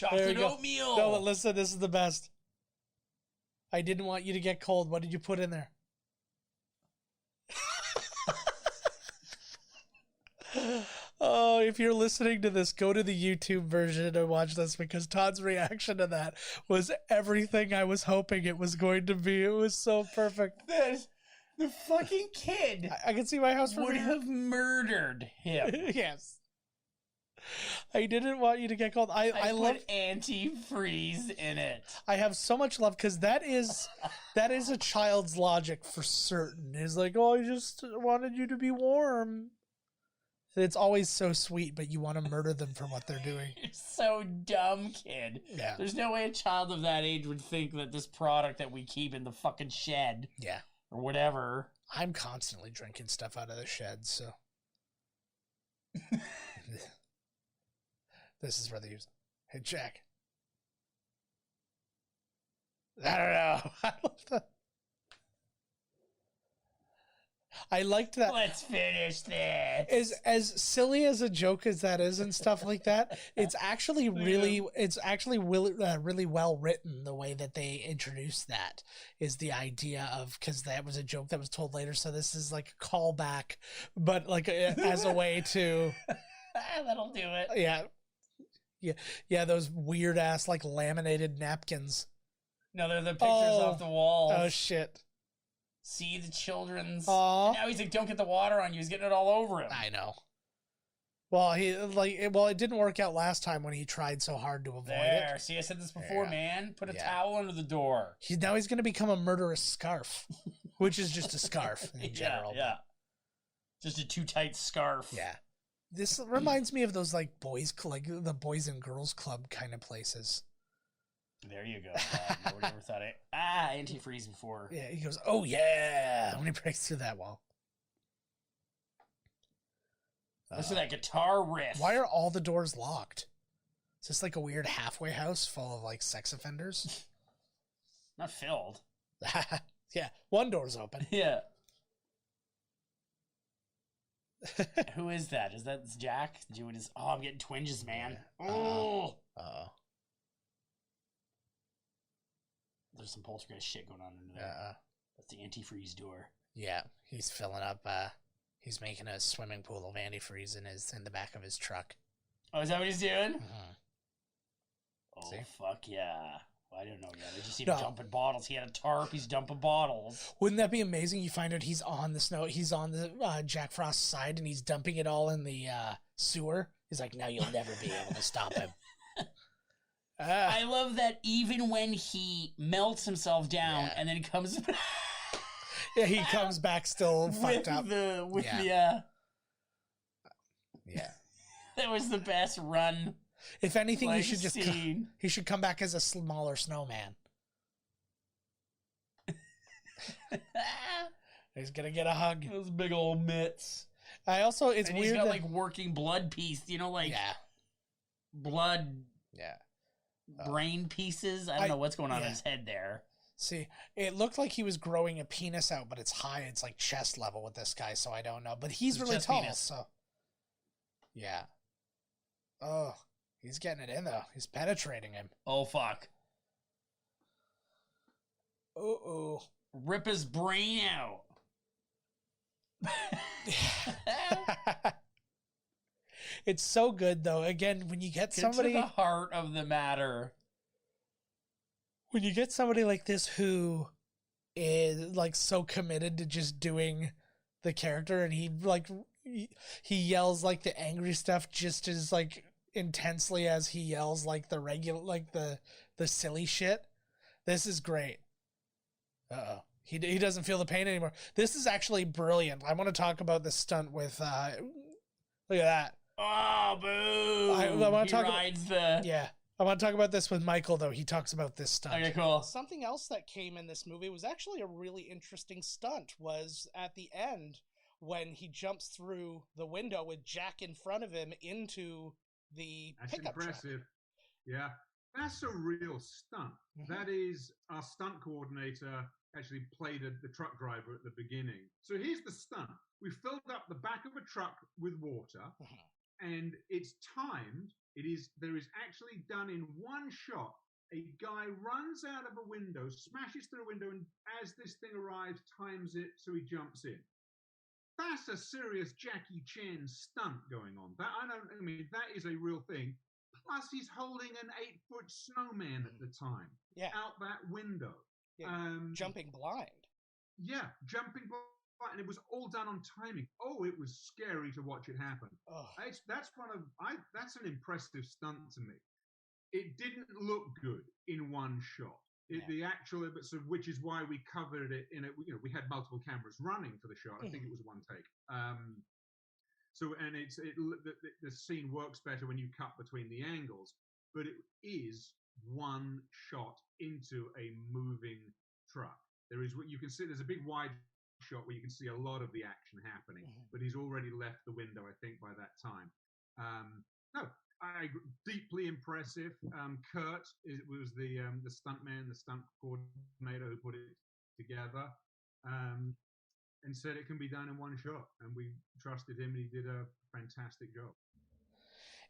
There Chocolate you go. oatmeal. No, but listen, this is the best. I didn't want you to get cold. What did you put in there? Oh, if you're listening to this, go to the YouTube version and watch this because Todd's reaction to that was everything I was hoping it was going to be. It was so perfect. The fucking kid I can see my house from would here. have murdered him. Yes. I didn't want you to get cold. I I love. put antifreeze in it. I have so much love because that is a child's logic for certain. It's like, oh, I just wanted you to be warm. It's always so sweet, but you want to murder them for what they're doing. You're so dumb, kid. Yeah. There's no way a child of that age would think that this product that we keep in the fucking shed Yeah. or whatever. I'm constantly drinking stuff out of the shed, so. This is where they use. Hey, Jack. I don't know. I love that. I liked that. Let's finish this. As silly as a joke as that is and stuff like that, it's actually really really well written. The way that they introduced that is the idea of, because that was a joke that was told later, so this is like a callback, but like as a way to That'll do it. yeah those weird ass like laminated napkins. No, they're the pictures off the wall. Oh shit. See the children's. Aw. And now he's like, don't get the water on you. He's getting it all over him. I know. Well, it didn't work out last time when he tried so hard to avoid There. it. See, I said this before, Yeah. man. Put a Yeah. towel under the door. Now he's going to become a murderous scarf, which is just a scarf in general. Yeah. Just a too tight scarf. Yeah. This reminds me of those like the Boys and Girls Club kind of places. There you go. Nobody ever thought it. Antifreeze before. Yeah, he goes, oh yeah, when he breaks through that wall. Listen to that guitar riff. Why are all the doors locked? Is this like a weird halfway house full of like sex offenders? Not filled. Yeah, one door's open. Yeah. Who is that? Is that Jack doing his? Oh, I'm getting twinges, man. Oh. There's some poltergeist shit going on in there. That's the antifreeze door. Yeah, he's filling up. He's making a swimming pool of antifreeze in the back of his truck. Oh, is that what he's doing? Mm-hmm. Oh, See? fuck yeah. Well, I don't know yet. I just see him dumping bottles. He had a tarp. He's dumping bottles. Wouldn't that be amazing? You find out he's on the snow. He's on the Jack Frost's side, and he's dumping it all in the sewer. He's like, now you'll never be able to stop him. I love that even when he melts himself down and then comes yeah, he comes back still fucked up. Yeah. That was the best run. If anything, like, he should just he should come back as a smaller snowman. He's gonna get a hug. Those big old mitts. I also, it's and weird. He's got like working blood piece, you know, like blood. Brain pieces. I don't know what's going on in his head there. See, it looked like he was growing a penis out, but it's high. It's like chest level with this guy, so I don't know. But he's really tall, so yeah. Oh, he's getting it in though. He's penetrating him. Oh fuck. Uh-oh. Rip his brain out. It's so good though. Again, when you get somebody to the heart of the matter. When you get somebody like this who is like so committed to just doing the character, and he yells like the angry stuff just as like intensely as he yells like the regular, like the silly shit. This is great. Uh-oh. He doesn't feel the pain anymore. This is actually brilliant. I want to talk about this stunt with look at that. Oh, boo! I want to talk rides the... Yeah. I want to talk about this with Michael, though. He talks about this stunt. Okay, cool. Something else that came in this movie was actually a really interesting stunt, was at the end when he jumps through the window with Jack in front of him into the pickup truck. That's impressive. Yeah. That's a real stunt. Mm-hmm. That is, our stunt coordinator actually played the truck driver at the beginning. So here's the stunt. We filled up the back of a truck with water, and it's timed. There is actually done in one shot. A guy runs out of a window, smashes through a window, and as this thing arrives, times it so he jumps in. That's a serious Jackie Chan stunt going on. That is a real thing. Plus, he's holding an 8-foot snowman at the time. Yeah. Out that window. Yeah, jumping blind. Yeah, jumping blind. And it was all done on timing. Oh, it was scary to watch it happen. Oh. That's an impressive stunt to me. It didn't look good in one shot. Which is why we covered it in it. We had multiple cameras running for the shot. I think it was one take. The scene works better when you cut between the angles, but it is one shot into a moving truck. You can see there's a big wide shot where you can see a lot of the action happening, but he's already left the window, I think, by that time. Deeply impressive. Kurt was the stuntman, the stunt coordinator who put it together, and said it can be done in one shot, and we trusted him, and he did a fantastic job.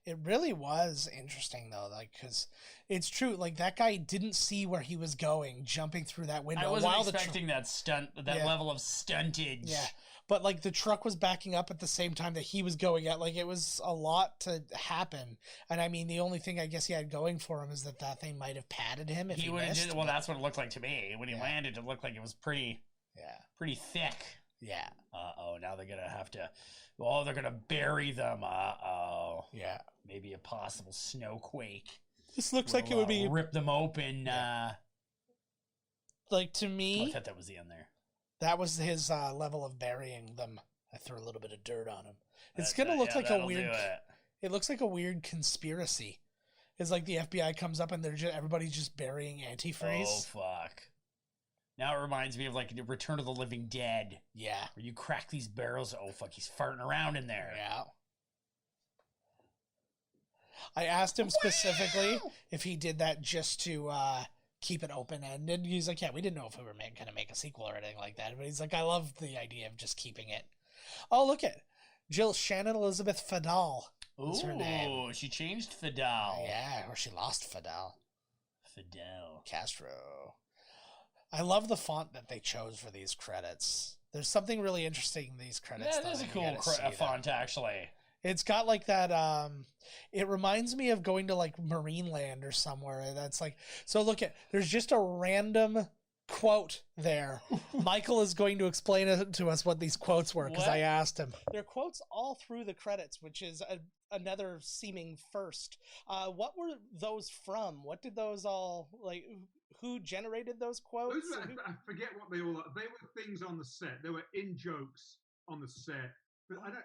It really was interesting, though, because it's true. Like, that guy didn't see where he was going, jumping through that window. I wasn't expecting that level of stuntage. Yeah, but, like, the truck was backing up at the same time that he was going at. Like, it was a lot to happen. And, I mean, the only thing I guess he had going for him is that thing might have padded him if he missed. Well, that's what it looked like to me. When he landed, it looked like it was pretty thick. Yeah. Now they're going to have to... Oh, they're going to bury them. Yeah. Maybe a possible snowquake. This looks like it would be... Rip them open. Yeah. Like, to me... I thought that was the end there. That was his level of burying them. I threw a little bit of dirt on him. It's going to look like a weird... It looks like a weird conspiracy. It's like the FBI comes up and everybody's just burying antifreeze. Oh, fuck. Now it reminds me of, like, Return of the Living Dead. Yeah. Where you crack these barrels. Oh, fuck, he's farting around in there. Yeah. I asked him specifically if he did that just to keep it open-ended. He's like, yeah, we didn't know if we were going to make a sequel or anything like that. But he's like, I love the idea of just keeping it. Oh, look at Shannon Elizabeth Fadal. Is her name. Oh, she changed Fadal. Yeah, or she lost Fadal. Fidel Castro. I love the font that they chose for these credits. There's something really interesting in these credits. Yeah, that's a cool font, actually. It's got like that, it reminds me of going to like Marineland or somewhere. That's like, so look at, there's just a random quote there. Michael is going to explain it to us what these quotes were, because I asked him. There are quotes all through the credits, which is another seeming first. What were those from? What did those all, like, who generated those quotes? I forget what they all are. They were things on the set. They were in-jokes on the set. But I don't...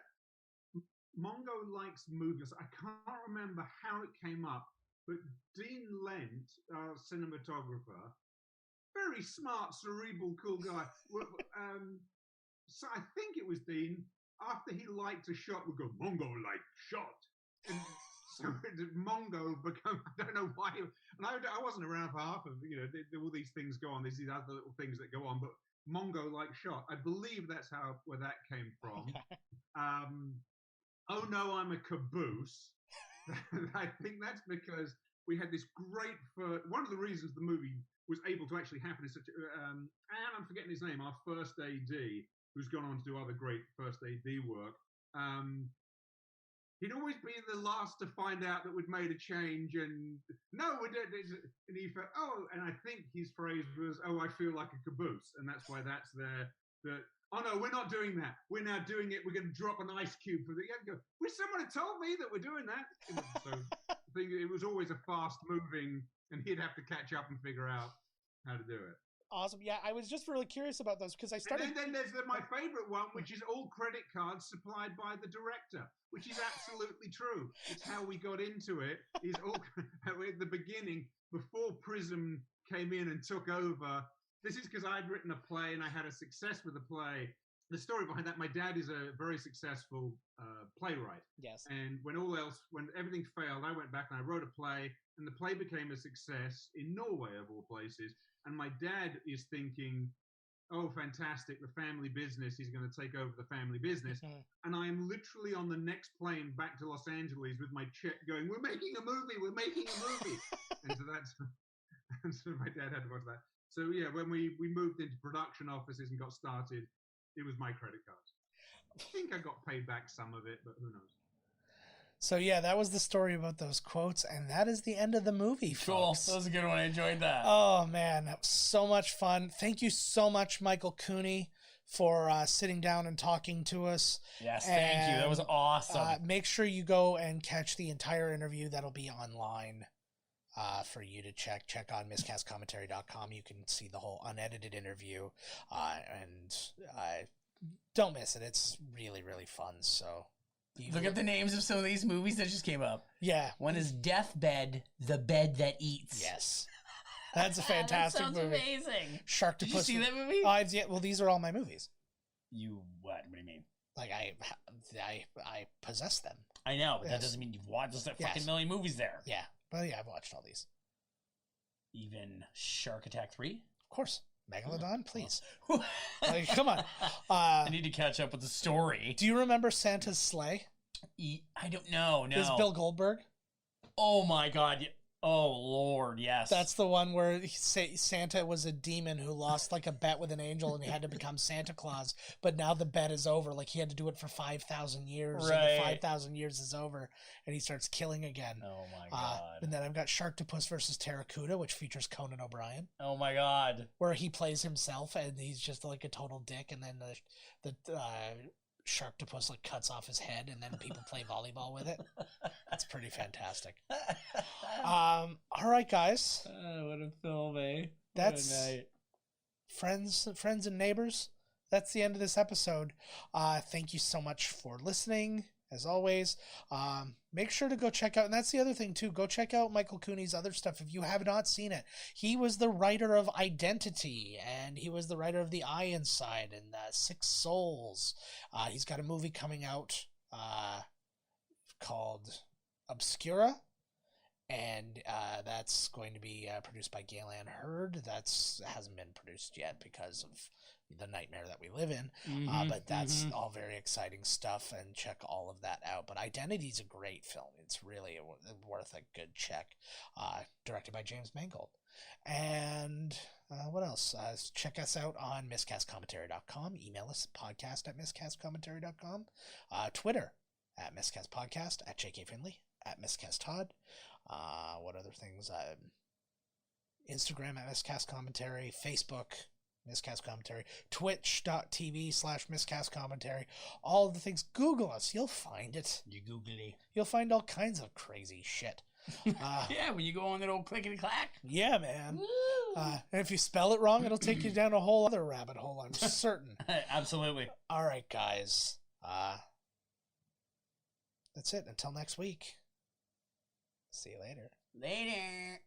Mongo likes movies. I can't remember how it came up, but Dean Lent, our cinematographer, very smart, cerebral, cool guy. So I think it was Dean. After he liked a shot, would go, Mongo liked shot. And so Mongo become, I don't know why. And I wasn't around for half of, all these things go on. There's these other little things that go on. But Mongo liked shot. I believe that's where that came from. Okay. Oh no, I'm a caboose. I think that's because we had this great one of the reasons the movie was able to actually happen is such and I'm forgetting his name, our first AD, who's gone on to do other great first AD work. He'd always be the last to find out that we'd made a change, and no, we did. And he felt, and I think his phrase was, I feel like a caboose, and that's why that's there. That, oh no, we're not doing that. We're now doing it. We're going to drop an ice cube for the. Wish someone had told me that we're doing that. So I think it was always a fast moving, and he'd have to catch up and figure out how to do it. Awesome. Yeah, I was just really curious about those because I started. And then there's my favorite one, which is all credit cards supplied by the director, which is absolutely true. It's how we got into it. Is all at the beginning, before Prism came in and took over. This is because I'd written a play and I had a success with the play. The story behind that, my dad is a very successful playwright. Yes. And when everything failed, I went back and I wrote a play, and the play became a success in Norway, of all places. And my dad is thinking, oh, fantastic, the family business, he's going to take over the family business. Mm-hmm. And I am literally on the next plane back to Los Angeles with my check going, we're making a movie. And so my dad had to watch that. So yeah, when we moved into production offices and got started, it was my credit cards. I think I got paid back some of it, but who knows? So yeah, that was the story about those quotes, and that is the end of the movie, folks. Cool. That was a good one. I enjoyed that. Oh man, that was so much fun. Thank you so much, Michael Cooney, for sitting down and talking to us. Yes, thank you. That was awesome. Make sure you go and catch the entire interview. That'll be online for you to check. Check on miscastcommentary.com. You can see the whole unedited interview, and don't miss it. It's really, really fun. So. Look at the names of some of these movies that just came up. Yeah. One is Deathbed, The Bed That Eats. Yes. That's a fantastic that sounds movie. Amazing. Sharktopus. Did you see that movie? Yeah, well, these are all my movies. You what? What do you mean? Like, I possess them. I know, but that doesn't mean you've watched. There's like fucking million movies there. Yeah. Well, yeah, I've watched all these. Even Shark Attack 3? Of course. Megalodon, please. Like, come on. I need to catch up with the story. Do you remember Santa's Sleigh? I don't know. No. Is Bill Goldberg? Oh my God. Oh Lord, yes. That's the one where Santa was a demon who lost like a bet with an angel and he had to become Santa Claus. But now the bet is over. Like he had to do it for 5,000 years. Right. And the 5,000 years is over and he starts killing again. Oh my God. And then I've got Sharktopus versus Terracuda, which features Conan O'Brien. Oh my God. Where he plays himself and he's just like a total dick. And then the Sharktopus like cuts off his head and then people play volleyball with it. That's pretty fantastic. All right, guys. What a film, eh? That's friends and neighbors. That's the end of this episode. Thank you so much for listening. As always, make sure to go check out, and that's the other thing too, go check out Michael Cooney's other stuff if you have not seen it. He was the writer of Identity, and he was the writer of The Eye Inside and Six Souls. He's got a movie coming out called Obscura, and that's going to be produced by Galen Hurd. Hasn't been produced yet because of the nightmare that we live in, but that's all very exciting stuff, and check all of that out. But Identity is a great film. It's really worth a good check. Directed by James Mangold. And what else? Check us out on miscastcommentary.com. Email us podcast@miscastcommentary.com. Twitter @miscastpodcast, @JK Finley, @miscasttodd. What other things? Instagram @miscastcommentary, Facebook Miscast Commentary, twitch.tv/miscast commentary, all of the things. Google us. You'll find it. You googly. You'll find all kinds of crazy shit. Yeah, when you go on that old clickety-clack. Yeah, man. And if you spell it wrong, it'll take you down a whole other rabbit hole, I'm certain. Absolutely. All right, guys. That's it. Until next week. See you later. Later.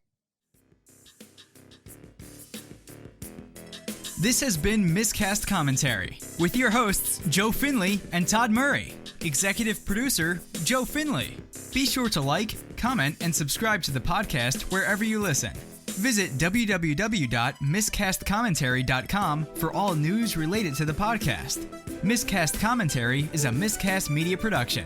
This has been Miscast Commentary with your hosts, Joe Finley and Todd Murray. Executive producer, Joe Finley. Be sure to like, comment, and subscribe to the podcast wherever you listen. Visit www.miscastcommentary.com for all news related to the podcast. Miscast Commentary is a Miscast Media production.